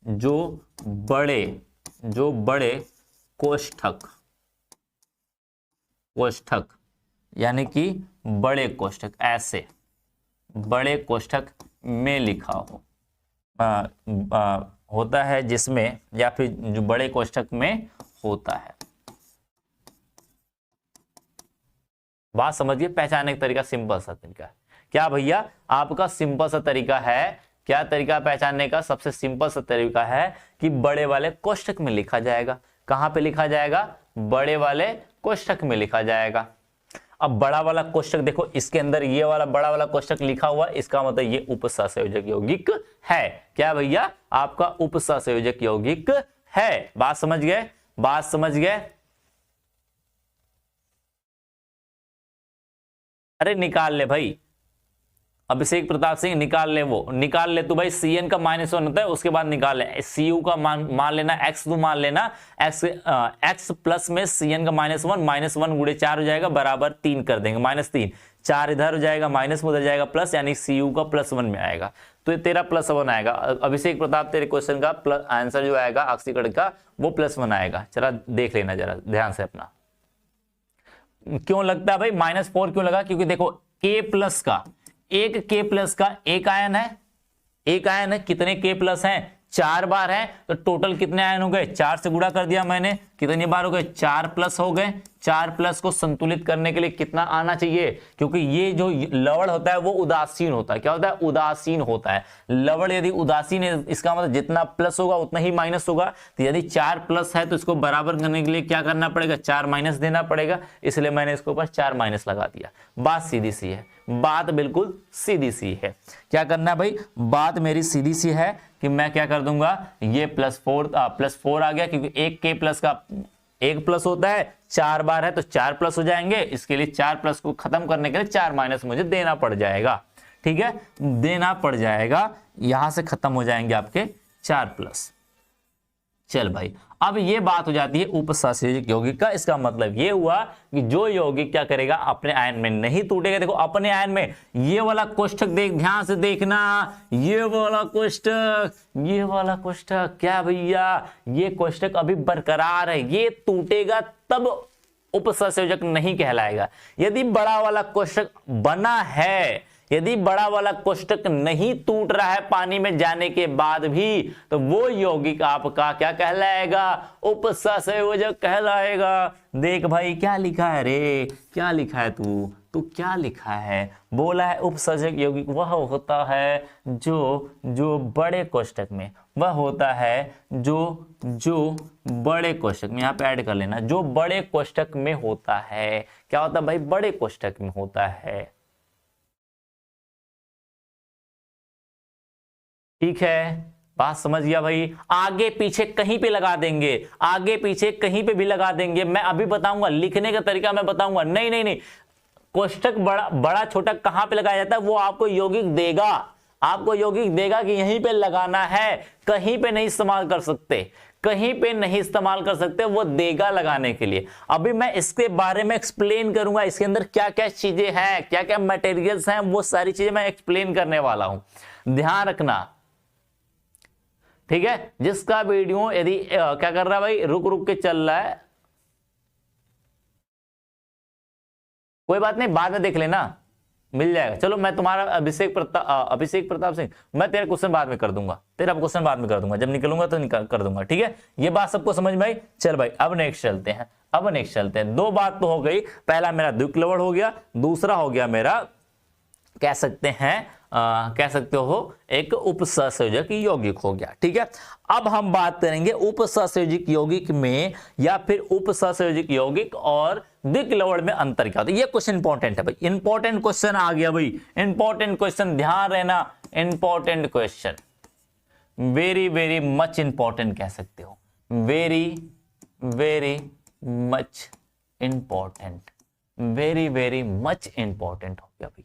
जो बड़े कोष्ठक यानी कि बड़े कोष्ठक, ऐसे बड़े कोष्ठक में लिखा हो, होता है जिसमें, या फिर जो बड़े कोष्ठक में होता है। बात समझिए, पहचानने का तरीका सिंपल सा तरीका है। क्या भैया आपका सिंपल सा तरीका है, क्या तरीका पहचानने का, सबसे सिंपल सा तरीका है कि बड़े वाले कोष्ठक में लिखा जाएगा। कहां पे लिखा जाएगा, बड़े वाले कोष्ठक में लिखा जाएगा। अब बड़ा वाला कोष्ठक देखो, इसके अंदर ये वाला बड़ा वाला कोष्ठक लिखा हुआ, इसका मतलब ये उपसंयोजक यौगिक है। क्या भैया आपका उपसंयोजक यौगिक है। बात समझ गए, बात समझ गए। अरे निकाल ले भाई, अभिषेक प्रताप सिंह निकाल ले, वो निकाल ले तू भाई। Cn का -1 होता है, उसके बाद निकाल ले। Cu का मान लेना x, तू मान लेना x प्लस में Cn का -1 गुणे 4 हो जाएगा बराबर 3 कर देंगे, -3। 4 इधर हो जाएगा, माइनस में उधर जाएगा प्लस, यानी Cu का +1 में आएगा, तो ये तेरा +1 आएगा। अभिषेक प्रताप तेरे क्वेश्चन का आंसर जो आएगा ऑक्सीकरण का वो +1 आएगा। चला देख लेना जरा ध्यान से अपना। क्यों लगता है भाई -4 क्यों लगा? क्योंकि देखो K+ का एक आयन है, एक आयन है। कितने K+ हैं? 4 बार है, तो टोटल कितने आयन हो गए? 4 से गुणा कर दिया मैंने, कितनी बार हो गए? 4+ हो गए। 4+ को संतुलित करने के लिए कितना आना चाहिए? क्योंकि ये जो लवण होता है वो उदासीन होता है। क्या होता है? उदासीन होता है। लवण यदि उदासीन है, इसका मतलब जितना प्लस होगा उतना ही माइनस होगा। तो यदि 4+ है तो इसको बराबर करने के लिए क्या करना पड़ेगा? 4- देना पड़ेगा, इसलिए मैंने इसके ऊपर 4- लगा दिया। बात सीधी सी है, बात बिल्कुल सीधी सी है। क्या करना है भाई? बात मेरी सीधी सी है कि मैं क्या कर दूंगा, ये +4 आ गया, क्योंकि एक K+ का 1+ होता है, 4 बार है तो 4+ हो जाएंगे। इसके लिए 4+ को खत्म करने के लिए 4- मुझे देना पड़ जाएगा। ठीक है, देना पड़ जाएगा, यहां से खत्म हो जाएंगे आपके 4+। चल भाई, अब ये बात हो जाती है उपसंयोजक यौगिक का। इसका मतलब ये हुआ कि जो यौगिक क्या करेगा, अपने आयन में नहीं टूटेगा। देखो अपने आयन में ये वाला कोष्ठक देख, ध्यान से देखना, ये वाला कोष्ठक क्या भैया, ये कोष्ठक अभी बरकरार है, ये टूटेगा तब उपसंयोजक नहीं कहलाएगा। यदि बड़ा वाला कोष्ठक बना है, यदि बड़ा वाला कोष्ठक नहीं टूट रहा है पानी में जाने के बाद भी, तो वो यौगिक आपका क्या कहलाएगा? उपसंयोजक कहलाएगा। देख भाई क्या लिखा है रे, क्या लिखा है तू क्या लिखा है? बोला है उपसंयोजक यौगिक वह होता है जो बड़े कोष्ठक में, वह होता है जो बड़े कोष्ठक में, यहाँ पे ऐड कर लेना, जो बड़े कोष्ठक में होता है। क्या होता है भाई? बड़े कोष्ठक में होता है। ठीक है, बात समझ गया भाई? आगे पीछे कहीं पे लगा देंगे, आगे पीछे कहीं पे भी लगा देंगे। मैं अभी बताऊंगा, लिखने का तरीका मैं बताऊंगा। नहीं, कोष्ठक बड़ा छोटा कहां पे लगाया जाता है वो आपको यौगिक देगा, आपको यौगिक देगा कि यहीं पे लगाना है। कहीं पे नहीं इस्तेमाल कर सकते, कहीं पे नहीं इस्तेमाल कर सकते, वो देगा लगाने के लिए। अभी मैं इसके बारे में एक्सप्लेन करूंगा, इसके अंदर क्या क्या चीजें हैं, क्या क्या मटेरियल्स हैं, वो सारी चीजें मैं एक्सप्लेन करने वाला हूं। ध्यान रखना, ठीक है? जिसका वीडियो यदि क्या कर रहा है भाई, रुक रुक के चल रहा है, कोई बात नहीं, बाद में देख लेना, मिल जाएगा। चलो मैं तुम्हारा अभिषेक प्रताप सिंह, मैं तेरा क्वेश्चन बाद में कर दूंगा, तेरा क्वेश्चन बाद में कर दूंगा, जब निकलूंगा तो कर दूंगा। ठीक है, ये बात सबको समझ में आई? चल भाई अब नेक्स्ट चलते हैं। दो बात तो हो गई, पहला मेरा द्विक लवण हो गया, दूसरा हो गया मेरा कह सकते हो एक उपसंयोजक यौगिक हो गया। ठीक है, अब हम बात करेंगे उपसंयोजक यौगिक में या फिर उपसंयोजक यौगिक और द्विक लवण में अंतर क्या होता है। ये क्वेश्चन इंपॉर्टेंट है भाई, इंपॉर्टेंट क्वेश्चन आ गया भाई, इंपॉर्टेंट क्वेश्चन, ध्यान रहना, important question, very very much important कह सकते हो, very very much important, very very much important हो गया भाई।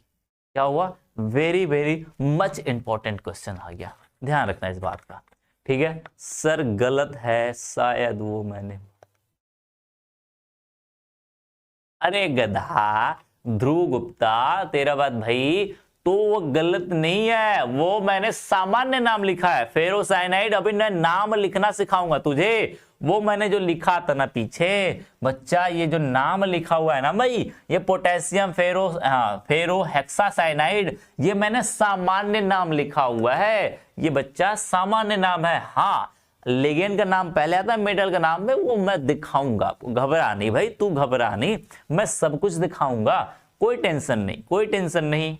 क्या हुआ? Very very much important question आ गया, ध्यान रखना इस बात का। ठीक है सर, गलत है शायद वो मैंने, अरे गधा ध्रुव गुप्ता, तेरा बात भाई, तो वो गलत नहीं है, वो मैंने सामान्य नाम लिखा है फेरोसाइनाइड। अभी मैं नाम लिखना सिखाऊंगा तुझे, वो मैंने जो लिखा था ना पीछे बच्चा, ये जो नाम लिखा हुआ है ना भाई, ये पोटेशियम फेरोहेक्सासाइनाइड, ये मैंने सामान्य नाम लिखा हुआ है, ये बच्चा सामान्य नाम है। हाँ, लिगेंड का नाम पहले आता है, मेटल का नाम है, वो मैं दिखाऊंगा आपको, घबरा नहीं भाई, तू घबरा नहीं, मैं सब कुछ दिखाऊंगा, कोई टेंशन नहीं, कोई टेंशन नहीं।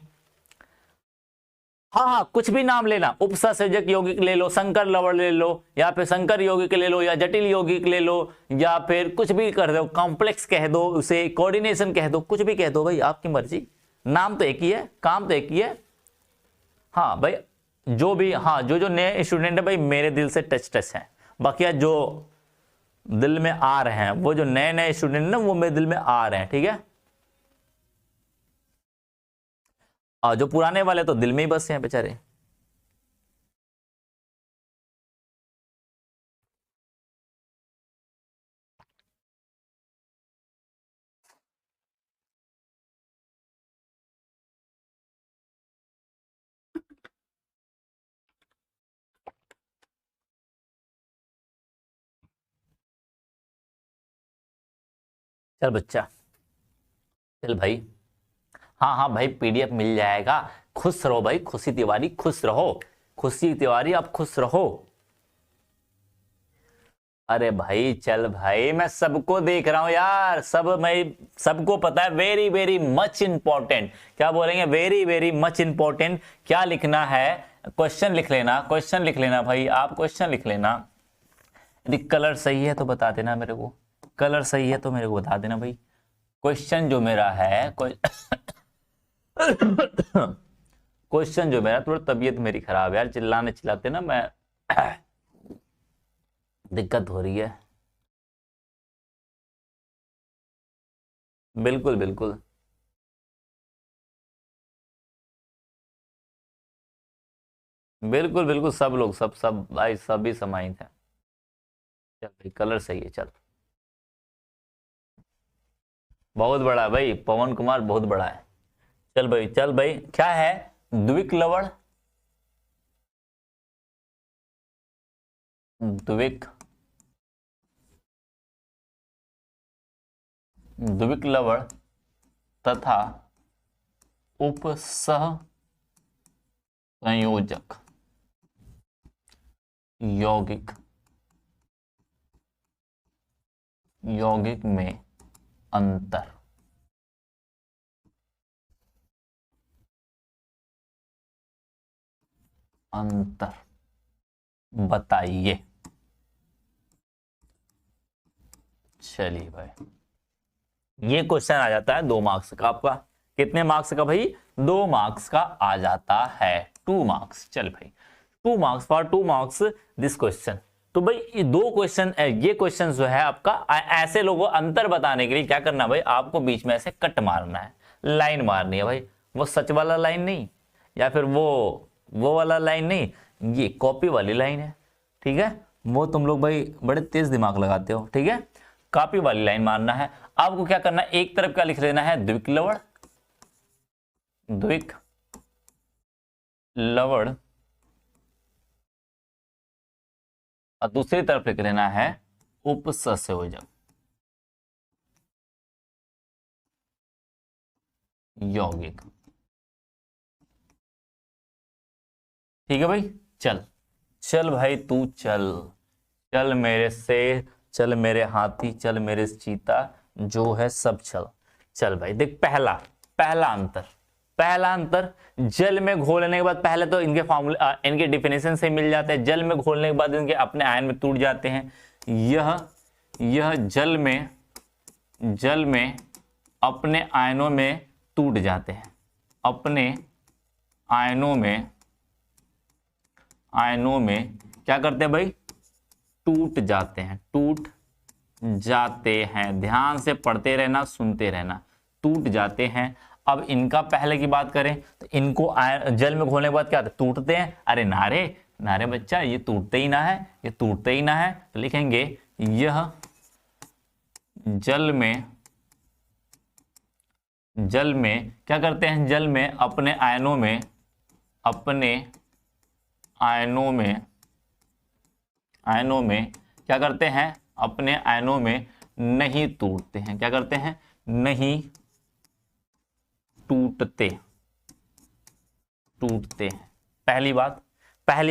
हाँ, कुछ भी नाम लेना, उपसंयोजक यौगिक ले लो, संकर लवण ले लो, या फिर संकर यौगिक ले लो, या जटिल यौगिक ले लो, या फिर कुछ भी कर दो, कॉम्प्लेक्स कह दो उसे, कोऑर्डिनेशन कह दो, कुछ भी कह दो भाई, आपकी मर्जी, नाम तो एक ही है, काम तो एक ही है। हाँ भाई, जो भी, हाँ जो नए स्टूडेंट है भाई, मेरे दिल से टच है, बाकी जो दिल में आ रहे हैं, वो जो नए स्टूडेंट ना, वो मेरे दिल में आ रहे हैं। ठीक है, और जो पुराने वाले तो दिल में ही बसे हैं बेचारे। चल बच्चा, चल भाई। हाँ हाँ भाई, पीडीएफ मिल जाएगा। खुश रहो भाई, खुशी तिवारी खुश रहो, खुशी तिवारी आप खुश रहो। अरे भाई चल भाई, मैं सबको देख रहा हूं यार, सब मैं सबको पता है। वेरी वेरी मच इंपॉर्टेंट, क्या बोलेंगे, वेरी वेरी मच इंपॉर्टेंट। क्या लिखना है, क्वेश्चन लिख लेना, क्वेश्चन लिख लेना भाई, आप क्वेश्चन लिख लेना। यदि कलर सही है तो बता देना मेरे को, कलर सही है तो मेरे को बता देना भाई। क्वेश्चन जो मेरा है क्वेश्चन जो मेरा, थोड़ा तबीयत मेरी खराब है यार, चिल्लाने चिल्लाते ना मैं दिक्कत हो रही है। बिल्कुल बिल्कुल बिल्कुल बिल्कुल, सब लोग सब सब भाई सभी समाहित है। चल भाई कलर सही है, चल। बहुत बड़ा है भाई, पवन कुमार बहुत बड़ा है। चल भाई, चल भाई, क्या है, द्विक लवण, द्विक द्विक लवण तथा उपसह संयोजक यौगिक, यौगिक में अंतर। अंतर बताइए। चलिए भाई, ये क्वेश्चन आ जाता है 2 मार्क्स का आपका। कितने मार्क्स का भाई, 2 मार्क्स का आ जाता है, 2 मार्क्स। चल भाई, 2 marks, for 2 marks this question. तो भाई ये 2 क्वेश्चन, ये क्वेश्चन जो है आपका, ऐसे लोगों अंतर बताने के लिए क्या करना भाई, आपको बीच में ऐसे कट मारना है, लाइन मारनी है भाई। वो सच वाला लाइन नहीं, या फिर वो वाला लाइन नहीं, ये कॉपी वाली लाइन है, ठीक है। वो तुम लोग भाई बड़े तेज दिमाग लगाते हो, ठीक है। कॉपी वाली लाइन मारना है आपको। क्या करना है, एक तरफ क्या लिख लेना है, द्विक लवण, द्विक लवण, और दूसरी तरफ लिख लेना है उपसंयोजक यौगिक। ठीक है भाई, चल चल भाई तू चल, चल मेरे शेर, चल मेरे हाथी, चल मेरे चीता, जो है सब चल। चल भाई देख, पहला पहला अंतर, पहला अंतर, जल में घोलने के बाद, पहले तो इनके फॉर्मूले, इनके डिफिनेशन से मिल जाते हैं। जल में घोलने के बाद इनके अपने आयन में टूट जाते हैं। यह जल में अपने आयनों में टूट जाते हैं, अपने आयनों में क्या करते हैं भाई, टूट जाते हैं, टूट जाते हैं। ध्यान से पढ़ते रहना, सुनते रहना, टूट जाते हैं। अब इनका पहले की बात करें तो इनको जल में घोलने के बाद क्या टूटते हैं, अरे नारे नारे बच्चा, ये टूटते ही ना है, ये टूटते ही ना है। तो लिखेंगे यह जल में क्या करते हैं, जल में अपने आयनों में क्या करते हैं, अपने आयनों में नहीं टूटते हैं। क्या करते हैं, नहीं टूटते हैं। पहली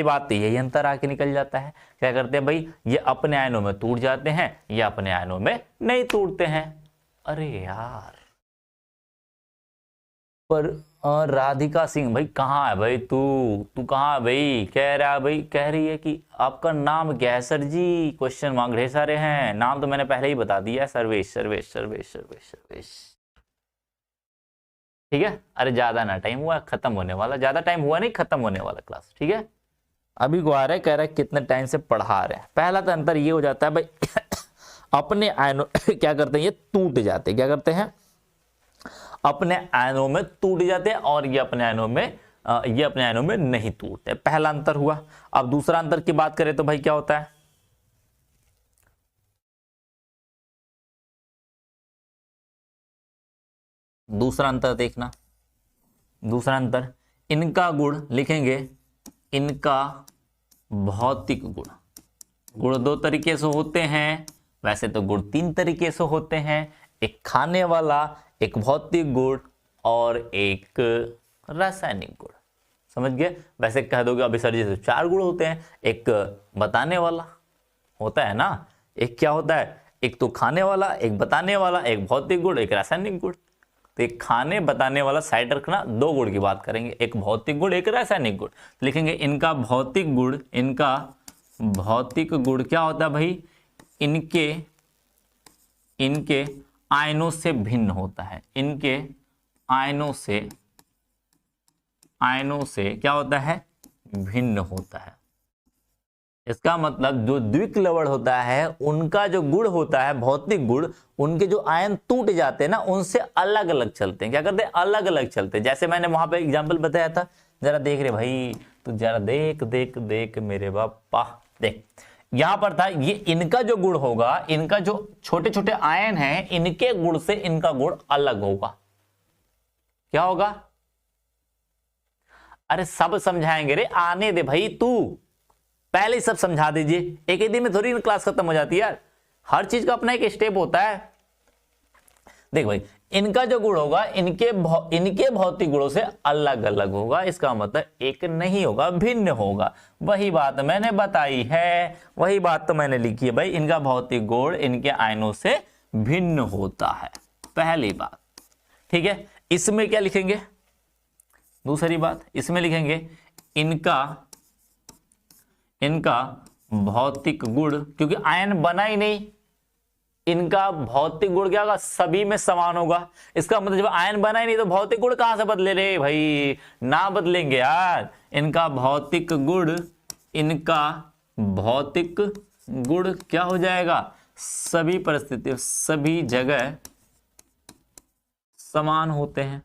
बात तो यही अंतर आके निकल जाता है। क्या करते हैं भाई, ये अपने आयनों में टूट जाते हैं, ये अपने आयनों में नहीं टूटते हैं। अरे यार, पर राधिका सिंह भाई कहाँ है भाई, तू कहाँ है भाई, कह रही है कि आपका नाम क्या है सर जी, क्वेश्चन मार्क ढेर सारे हैं। नाम तो मैंने पहले ही बता दिया है, सर्वेश सर्वेश सर्वेश सर्वेश सर्वेश, ठीक है। अरे ज्यादा ना टाइम हुआ, खत्म होने वाला, ज्यादा टाइम हुआ नहीं, खत्म होने वाला क्लास, ठीक है। अभी को आ रहा है, कह रहा है कितने टाइम से पढ़ा रहे हैं। पहला तो अंतर ये हो जाता है भाई अपने आयनों क्या करते हैं, ये टूट जाते हैं। क्या करते हैं, अपने आयनों में टूट जाते हैं और ये अपने आयनों में नहीं टूटते। पहला अंतर हुआ। अब दूसरा अंतर की बात करें तो भाई क्या होता है, दूसरा अंतर देखना, दूसरा अंतर, इनका गुण लिखेंगे, इनका भौतिक गुण। गुण दो तरीके से होते हैं, वैसे तो गुण तीन तरीके से होते हैं, एक खाने वाला, एक भौतिक गुण और एक रासायनिक गुण। समझ गए? वैसे कह दोगे अभी सर जैसे चार गुण होते हैं, एक बताने वाला होता है ना, एक क्या होता है, एक तो खाने वाला, एक बताने वाला, एक भौतिक गुण, एक रासायनिक गुण। तो एक खाने बताने वाला साइड रखना, दो गुण की बात करेंगे, एक भौतिक गुण एक रासायनिक गुण। लिखेंगे इनका भौतिक गुण, इनका भौतिक गुण क्या होता है भाई, इनके आयनों से भिन्न होता है, इनके आयनों से क्या होता है, भिन्न होता है। इसका मतलब जो द्विक्लवण होता है उनका जो गुण होता है, भौतिक गुण, उनके जो आयन टूट जाते हैं ना, उनसे अलग अलग चलते हैं। क्या करते हैं, अलग अलग चलते हैं। जैसे मैंने वहां पे एग्जांपल बताया था, जरा देख रहे भाई, तो जरा देख देख देख मेरे बापा, देख यहां पर था, ये इनका जो गुण होगा, इनका जो छोटे छोटे आयन है, इनके गुण से इनका गुण अलग होगा। क्या होगा, अरे सब समझाएंगे रे, आने दे भाई, तू पहले ही सब समझा दीजिए, एक ही दिन में थोड़ी क्लास खत्म हो जाती है यार, हर चीज का अपना एक स्टेप होता है। देख भाई, इनका जो गुण होगा, इनके भौतिक गुणों से अलग अलग होगा। इसका मतलब एक नहीं होगा, भिन्न होगा। वही बात मैंने बताई है, वही बात तो मैंने लिखी है भाई, इनका भौतिक गुण इनके आयनों से भिन्न होता है, पहली बात। ठीक है, इसमें क्या लिखेंगे, दूसरी बात इसमें लिखेंगे, इनका भौतिक गुण, क्योंकि आयन बना ही नहीं, इनका भौतिक गुण क्या होगा, सभी में समान होगा। इसका मतलब जब आयन बना ही नहीं तो भौतिक गुण कहां से बदले रे भाई, ना बदलेंगे यार। इनका भौतिक गुण क्या हो जाएगा, सभी परिस्थिति, सभी जगह समान होते हैं,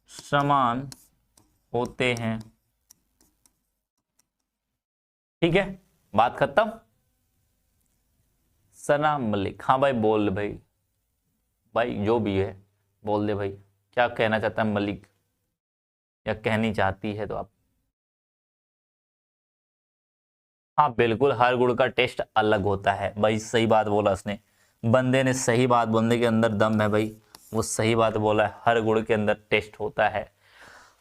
समान होते हैं। ठीक है, बात खत्म। सना मलिक, हाँ भाई बोल भाई, भाई जो भी है बोल दे भाई, क्या कहना चाहता है मलिक, या कहनी चाहती है तो आप। हाँ बिल्कुल, हर गुण का टेस्ट अलग होता है भाई, सही बात बोला उसने, बंदे ने सही बात बोलने के अंदर दम है भाई, वो सही बात बोला है, हर गुण के अंदर टेस्ट होता है।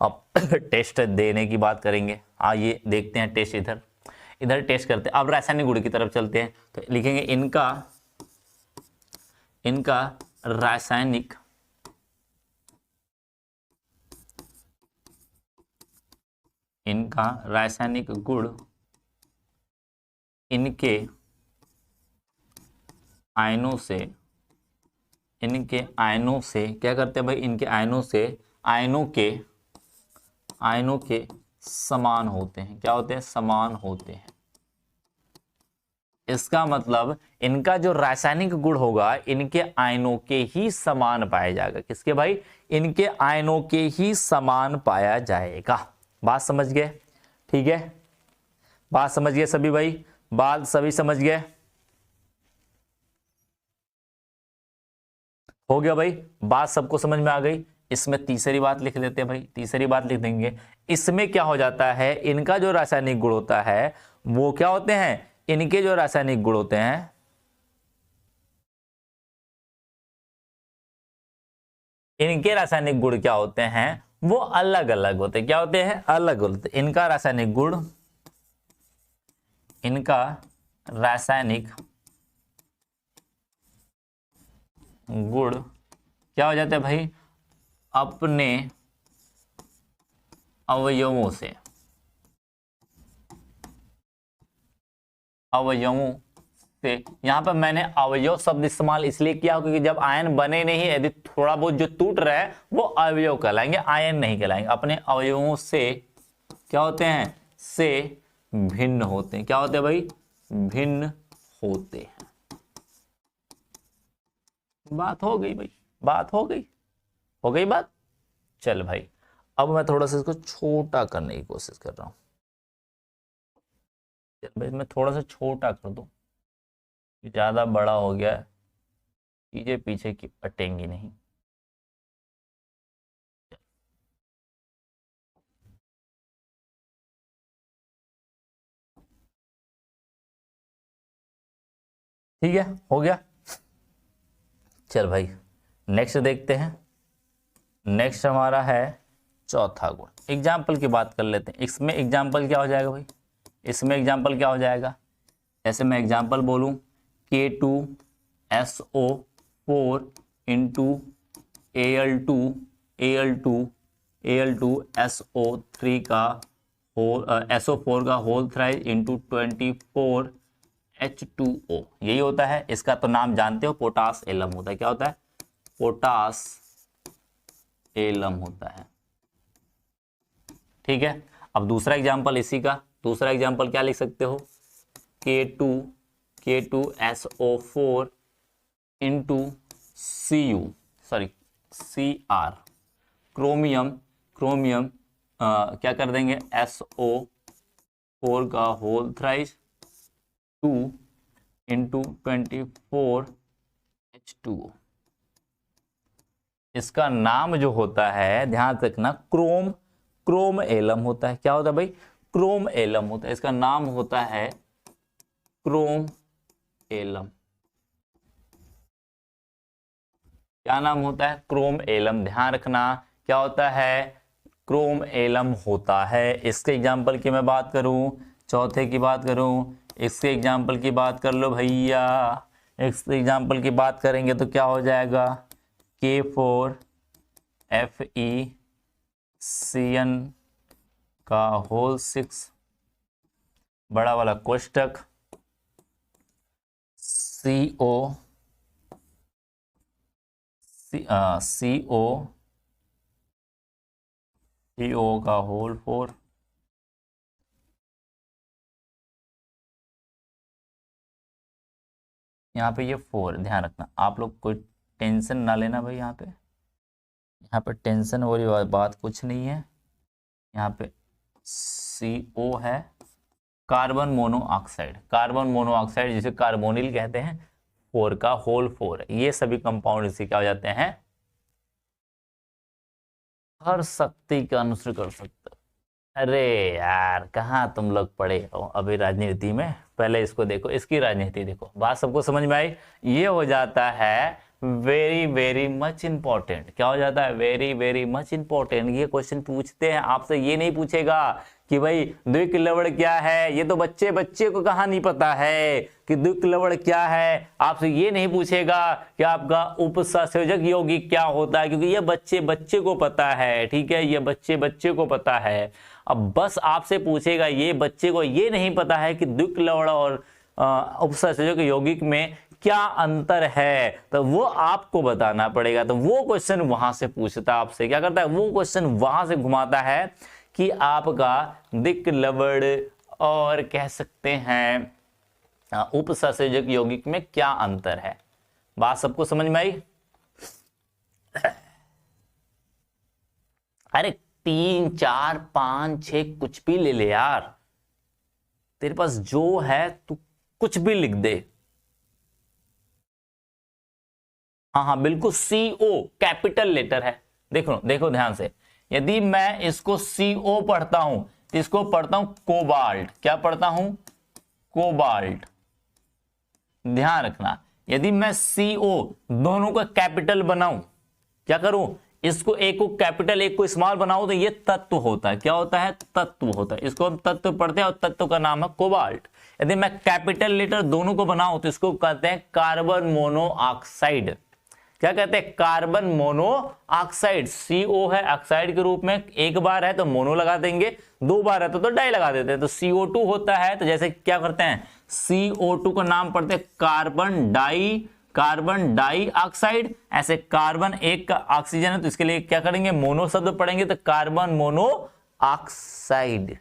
अब टेस्ट देने की बात करेंगे, आइए देखते हैं टेस्ट, इधर टेस्ट करते हैं। अब रासायनिक गुण की तरफ चलते हैं, तो लिखेंगे इनका रासायनिक गुण इनके आयनों से क्या करते हैं भाई, इनके आयनों के समान होते हैं। क्या होते हैं, समान होते हैं। इसका मतलब इनका जो रासायनिक गुण होगा, इनके आयनों के ही समान पाया जाएगा। किसके भाई, इनके आयनों के ही समान पाया जाएगा। बात समझ गए? ठीक है, बात समझ गए सभी भाई, बात सभी समझ गए? हो गया भाई, बात सबको समझ में आ गई। इसमें तीसरी बात लिख लेते हैं भाई, तीसरी बात लिख देंगे। इसमें क्या हो जाता है, इनका जो रासायनिक गुण होता है वो क्या होते हैं, इनके जो रासायनिक गुण होते हैं, इनके रासायनिक गुण क्या होते हैं, वो अलग अलग होते हैं। क्या होते हैं, अलग होते हैं। इनका रासायनिक गुण क्या हो जाता है भाई, अपने अवयवों से यहां पर मैंने अवयव शब्द इस्तेमाल इसलिए किया क्योंकि जब आयन बने नहीं, यदि थोड़ा बहुत जो टूट रहा है वो अवयव कहलाएंगे, आयन नहीं कहलाएंगे। अपने अवयवों से क्या होते हैं, से भिन्न होते हैं। क्या होते हैं भाई, भिन्न होते हैं। बात हो गई भाई, बात हो गई, हो गई बात। चल भाई, अब मैं थोड़ा सा इसको छोटा करने की कोशिश कर रहा हूं। चल भाई, मैं थोड़ा सा छोटा कर दूं, ज्यादा बड़ा हो गया है, चीजें पीछे की अटेंगी नहीं। ठीक है, हो गया। चल भाई, नेक्स्ट देखते हैं। नेक्स्ट हमारा है चौथा गुण। एग्जाम्पल की बात कर लेते हैं। इसमें एग्जाम्पल क्या हो जाएगा भाई, इसमें एग्जाम्पल क्या हो जाएगा, ऐसे मैं एग्जाम्पल बोलूं K2SO4 इंटू Al2SO3 का होल SO4 का होल थ्राइस इंटू 24H2O, यही होता है। इसका तो नाम जानते हो, पोटास एलम होता है। क्या होता है, पोटास एलम होता है। ठीक है, अब दूसरा एग्जांपल इसी का, दूसरा एग्जांपल क्या लिख सकते हो, K2SO4 इंटू Cr क्रोमियम क्या कर देंगे, SO4 का होल थ्राइस 2 इंटू 24H2O। इसका नाम जो होता है, ध्यान रखना, क्रोम एलम होता है। क्या होता है भाई, क्रोम एलम होता है। इसका नाम होता है क्रोम एलम। क्या नाम होता है, क्रोम एलम। ध्यान रखना क्या होता है, क्रोम एलम होता है। इसके एग्जाम्पल की मैं बात करूं, चौथे की बात करूं, इसके एग्जाम्पल की बात कर लो भैया। इसके एग्जाम्पल की बात करेंगे तो क्या हो जाएगा, K4FeCN का होल 6 बड़ा वाला कोष्टक CO का होल 4 यहाँ पे ये 4। ध्यान रखना, आप लोग कोई टेंशन ना लेना भाई, यहाँ पे टेंशन वाली बात कुछ नहीं है। यहाँ पे CO है, कार्बन मोनोऑक्साइड जिसे कार्बोनिल कहते हैं, 4 का होल 4। ये सभी कंपाउंड इसी क्या हो जाते हैं, हर शक्ति का अनुसरण कर सकते। अरे यार, कहाँ तुम लोग पढ़े हो अभी राजनीति में, पहले इसको देखो, इसकी राजनीति देखो। बात सबको समझ में आई। ये हो जाता है वेरी वेरी मच इंपॉर्टेंट। क्या हो जाता है, वेरी वेरी मच इंपॉर्टेंट। ये क्वेश्चन पूछते हैं आपसे, ये नहीं पूछेगा कि भाई द्विक लवण क्या है। ये तो बच्चे को कहाँ नहीं पता है कि द्विक लवण क्या है। आपसे ये नहीं पूछेगा कि आपका उपसंयोजक यौगिक क्या होता है, क्योंकि ये बच्चे को पता है। ठीक है, ये बच्चे को पता है। अब बस आपसे पूछेगा, ये बच्चे को ये नहीं पता है कि द्विक लवण और उपसंयोजक यौगिक में क्या अंतर है, तो वो आपको बताना पड़ेगा। तो वो क्वेश्चन वहां से पूछता है आपसे, क्या करता है, वो क्वेश्चन वहां से घुमाता है कि आपका द्विक लवण और कह सकते हैं उपसंयोजक यौगिक में क्या अंतर है। बात सबको समझ में आई। अरे 3 4 5 6 कुछ भी ले ले यार, तेरे पास जो है तू कुछ भी लिख दे। हाँ बिल्कुल, CO कैपिटल लेटर है। देखो ध्यान से, यदि मैं इसको CO पढ़ता हूं तो इसको पढ़ता हूं कोबाल्ट। क्या पढ़ता हूं, कोबाल्ट। ध्यान रखना, यदि मैं CO दोनों का कैपिटल बनाऊं, क्या करूं, इसको एक को कैपिटल एक को स्मॉल बनाऊं, तो ये तत्व होता है। क्या होता है, तत्व होता है। इसको हम तत्व पढ़ते हैं और तत्व का नाम है कोबाल्ट। यदि मैं कैपिटल लेटर दोनों को बनाऊं तो इसको कहते हैं कार्बन मोनोऑक्साइड। क्या कहते हैं, कार्बन मोनोऑक्साइड। CO है ऑक्साइड के रूप में, एक बार है तो मोनो लगा देंगे, 2 बार है तो डाई लगा देते हैं, तो CO2 होता है। तो जैसे क्या करते हैं, CO2 का नाम पढ़ते हैं कार्बन डाई ऑक्साइड। ऐसे कार्बन एक का ऑक्सीजन है तो इसके लिए क्या करेंगे, मोनो शब्द पढ़ेंगे, तो कार्बन मोनोऑक्साइड।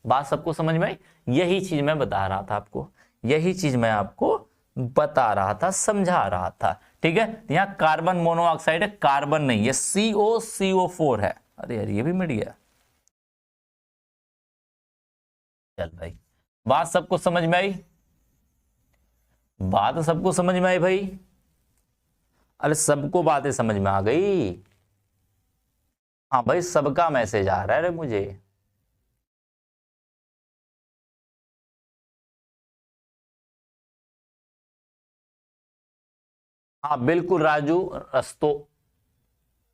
बात सबको समझ में आई। यही चीज मैं बता रहा था आपको, यही चीज मैं आपको बता रहा था, समझा रहा था। ठीक है, यहां कार्बन मोनोऑक्साइड है, कार्बन नहीं है, COCO4 है। अरे यार ये भी मिट गया। चल भाई, बात सबको समझ में आई? बात सबको समझ में आई भाई? अरे सबको बातें समझ में आ गई? हाँ भाई, सबका मैसेज आ रहा है रे मुझे। हाँ बिल्कुल राजू, रस्तो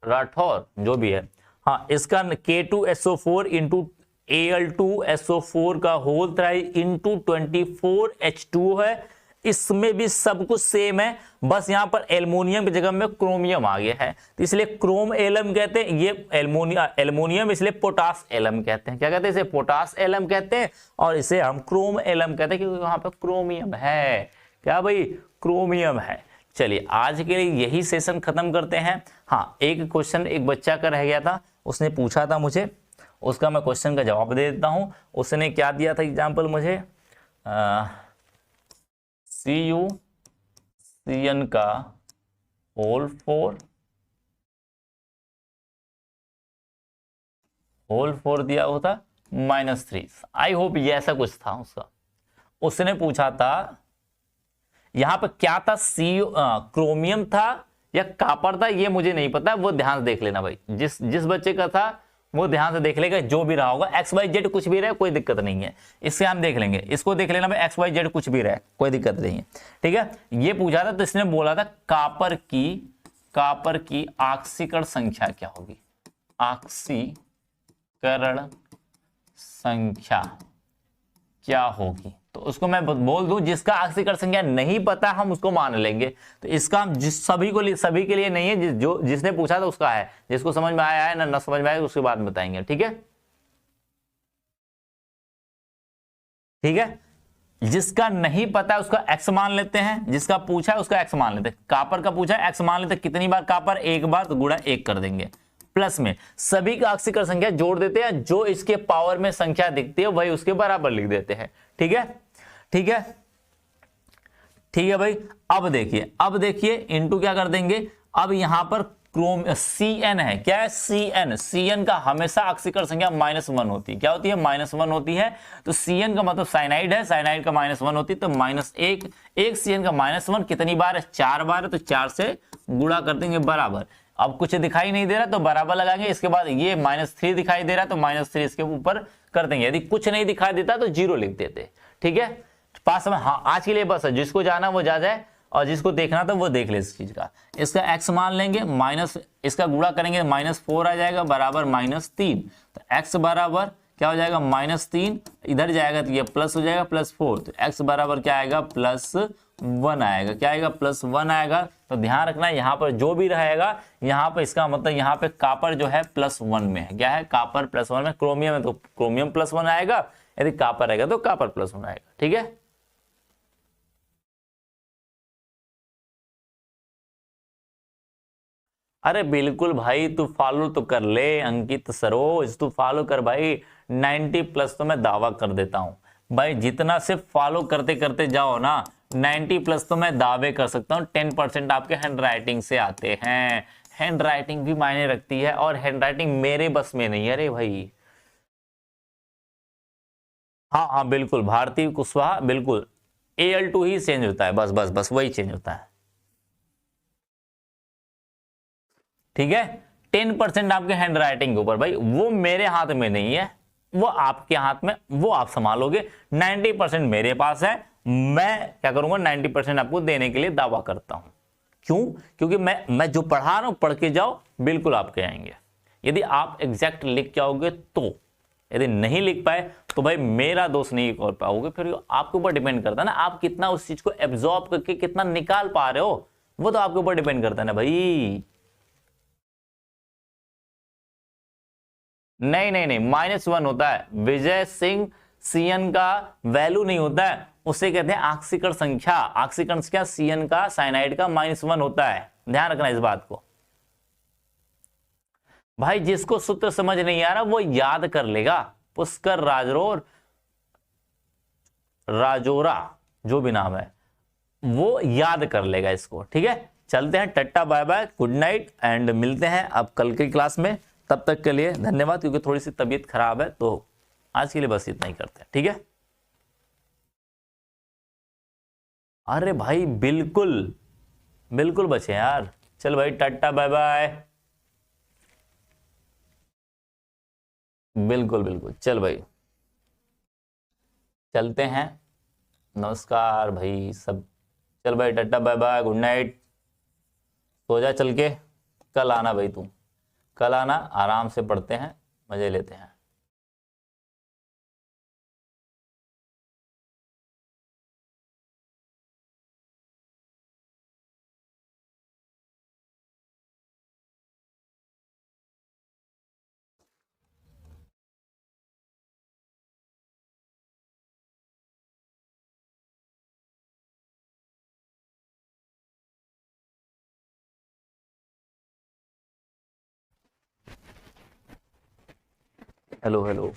राठौर जो भी है। हाँ, इसका K2SO4 इंटू Al2SO4 का होल थ्राइस इंटू 24H2 है। इसमें भी सब कुछ सेम है, बस यहां पर एल्युमिनियम की जगह में क्रोमियम आ गया है, तो इसलिए क्रोम एलम कहते हैं। ये एल्युमिनियम इसलिए पोटास एलम कहते हैं। क्या कहते हैं? इसे पोटास एलम कहते हैं, और इसे हम क्रोम एलम कहते हैं क्योंकि वहां पर क्रोमियम है। क्या भाई? क्रोमियम है। चलिए आज के लिए यही सेशन खत्म करते हैं। हाँ, एक क्वेश्चन एक बच्चा का रह गया था, उसने पूछा था मुझे, उसका मैं क्वेश्चन का जवाब दे देता हूं। उसने क्या दिया था एग्जाम्पल मुझे, CuCN का होल 4 दिया होता -3। आई होप ये ऐसा कुछ था उसका। उसने पूछा था यहां पर क्या था, क्रोमियम था या कापर था, ये मुझे नहीं पता, वो ध्यान से देख लेना भाई। जिस बच्चे का था वो ध्यान से देख लेगा, जो भी रहा होगा XYZ कुछ भी रहे कोई दिक्कत नहीं है, इससे हम देख लेंगे। इसको देख लेना भाई, XYZ कुछ भी रहे कोई दिक्कत नहीं है। ठीक है, ये पूछा था तो इसने बोला था कापर की ऑक्सीकरण संख्या क्या होगी, ऑक्सीकरण संख्या क्या होगी। तो उसको मैं बोल दूं, जिसका ऑक्सीकरण संख्या नहीं पता हम उसको मान लेंगे। तो इसका हम सभी के लिए नहीं है, जिसने पूछा था उसका है। जिसको समझ में आया है ना समझ में आया उसके बाद बताएंगे। ठीक है, ठीक है। जिसका नहीं पता उसका x मान लेते हैं, जिसका पूछा है उसका x मान लेते हैं। कापर का पूछा है x मान लेते हैं। कितनी बार कापर? एक बार, तो गुणा 1 कर देंगे। प्लस में सभी का ऑक्सीकरण संख्या जोड़ देते हैं, जो इसके पावर में संख्या दिखती है वही उसके बराबर लिख देते हैं। ठीक है, ठीक है, ठीक है भाई। अब देखिए इंटू क्या कर देंगे। अब यहां पर CN है, क्या है? CN का हमेशा ऑक्सीकरण संख्या -1 होती है। क्या होती है? -1 होती है। तो CN का मतलब साइनाइड है, साइनाइड का -1 होती है, तो -1। एक CN का -1 कितनी बार है? 4 बार है, तो 4 से गुणा कर देंगे बराबर। अब कुछ दिखाई नहीं दे रहा तो बराबर लगाएंगे। इसके बाद ये -3 दिखाई दे रहा तो -3 इसके ऊपर कर देंगे। यदि कुछ नहीं दिखाई देता तो 0 लिख देते। ठीक है, पास में। हाँ, आज के लिए बस है, जिसको जाना वो जा जाए और जिसको देखना था वो देख ले इस चीज का। इसका x मान लेंगे, माइनस इसका गुणा करेंगे, -4 आ जाएगा बराबर -3। तो x बराबर क्या हो जाएगा? -3 इधर जाएगा तो ये प्लस हो जाएगा +4। तो x बराबर क्या आएगा? +1 आएगा। क्या आएगा? +1 आएगा। तो ध्यान रखना यहाँ पर जो भी रहेगा, यहाँ पर इसका मतलब यहाँ पे कापर जो है +1 में है। क्या है? कापर +1 में। क्रोमियम है तो क्रोमियम +1 आएगा, यदि कापर रहेगा तो कापर +1 आएगा। ठीक है, अरे बिल्कुल भाई, तू फॉलो तो कर ले अंकित सरोज, तू फॉलो कर भाई। 90+ तो मैं दावा कर देता हूं भाई, जितना सिर्फ फॉलो करते करते जाओ ना, 90+ तो मैं दावे कर सकता हूं। 10% आपके हैंड राइटिंग से आते हैं। हैंड राइटिंग भी मायने रखती है, और हैंड राइटिंग मेरे बस में नहीं है रे भाई। हाँ हाँ बिल्कुल, भारती कुशवाहा बिल्कुल। Al2 ही चेंज होता है, बस बस बस वही चेंज होता है। ठीक है, 10% आपके हैंड राइटिंग के ऊपर भाई, वो मेरे हाथ में नहीं है, वो आपके हाथ में, वो आप संभालोगे। 90% मेरे पास है, मैं क्या करूंगा? 90% आपको देने के लिए दावा करता हूं। क्यों? क्योंकि मैं जो पढ़ा रहा हूं, पढ़ के जाओ, बिल्कुल आपके आएंगे। यदि आप एग्जैक्ट लिख जाओगे तो, यदि नहीं लिख पाए तो भाई मेरा दोष नहीं कर पाओगे। फिर आपके ऊपर डिपेंड करता है ना, आप कितना उस चीज को एब्जॉर्ब करके कितना निकाल पा रहे हो, वो तो आपके ऊपर डिपेंड करता है ना भाई। नहीं नहीं नहीं, -1 होता है विजय सिंह। CN का वैल्यू नहीं होता है, उसे कहते हैं ऑक्सीकरण संख्या। ऑक्सीकरण संख्या CN का, साइनाइड का -1 होता है। ध्यान रखना इस बात को भाई। जिसको सूत्र समझ नहीं आ रहा वो याद कर लेगा। पुष्कर राजोरा जो भी नाम है, वो याद कर लेगा इसको। ठीक है, चलते हैं, tata bye bye, good night, and मिलते हैं अब कल की क्लास में। तब तक के लिए धन्यवाद, क्योंकि थोड़ी सी तबीयत खराब है तो आज के लिए बस इतना ही करते हैं। ठीक है, अरे भाई बिल्कुल बिल्कुल बचे यार। चल भाई, टाटा बाय बाय। बिल्कुल बिल्कुल, चल भाई, चलते हैं। नमस्कार भाई सब। चल भाई, tata bye bye, good night. सो जा चल के, कल आना भाई तू, कल आना, आराम से पढ़ते हैं, मजे लेते हैं। Hello hello.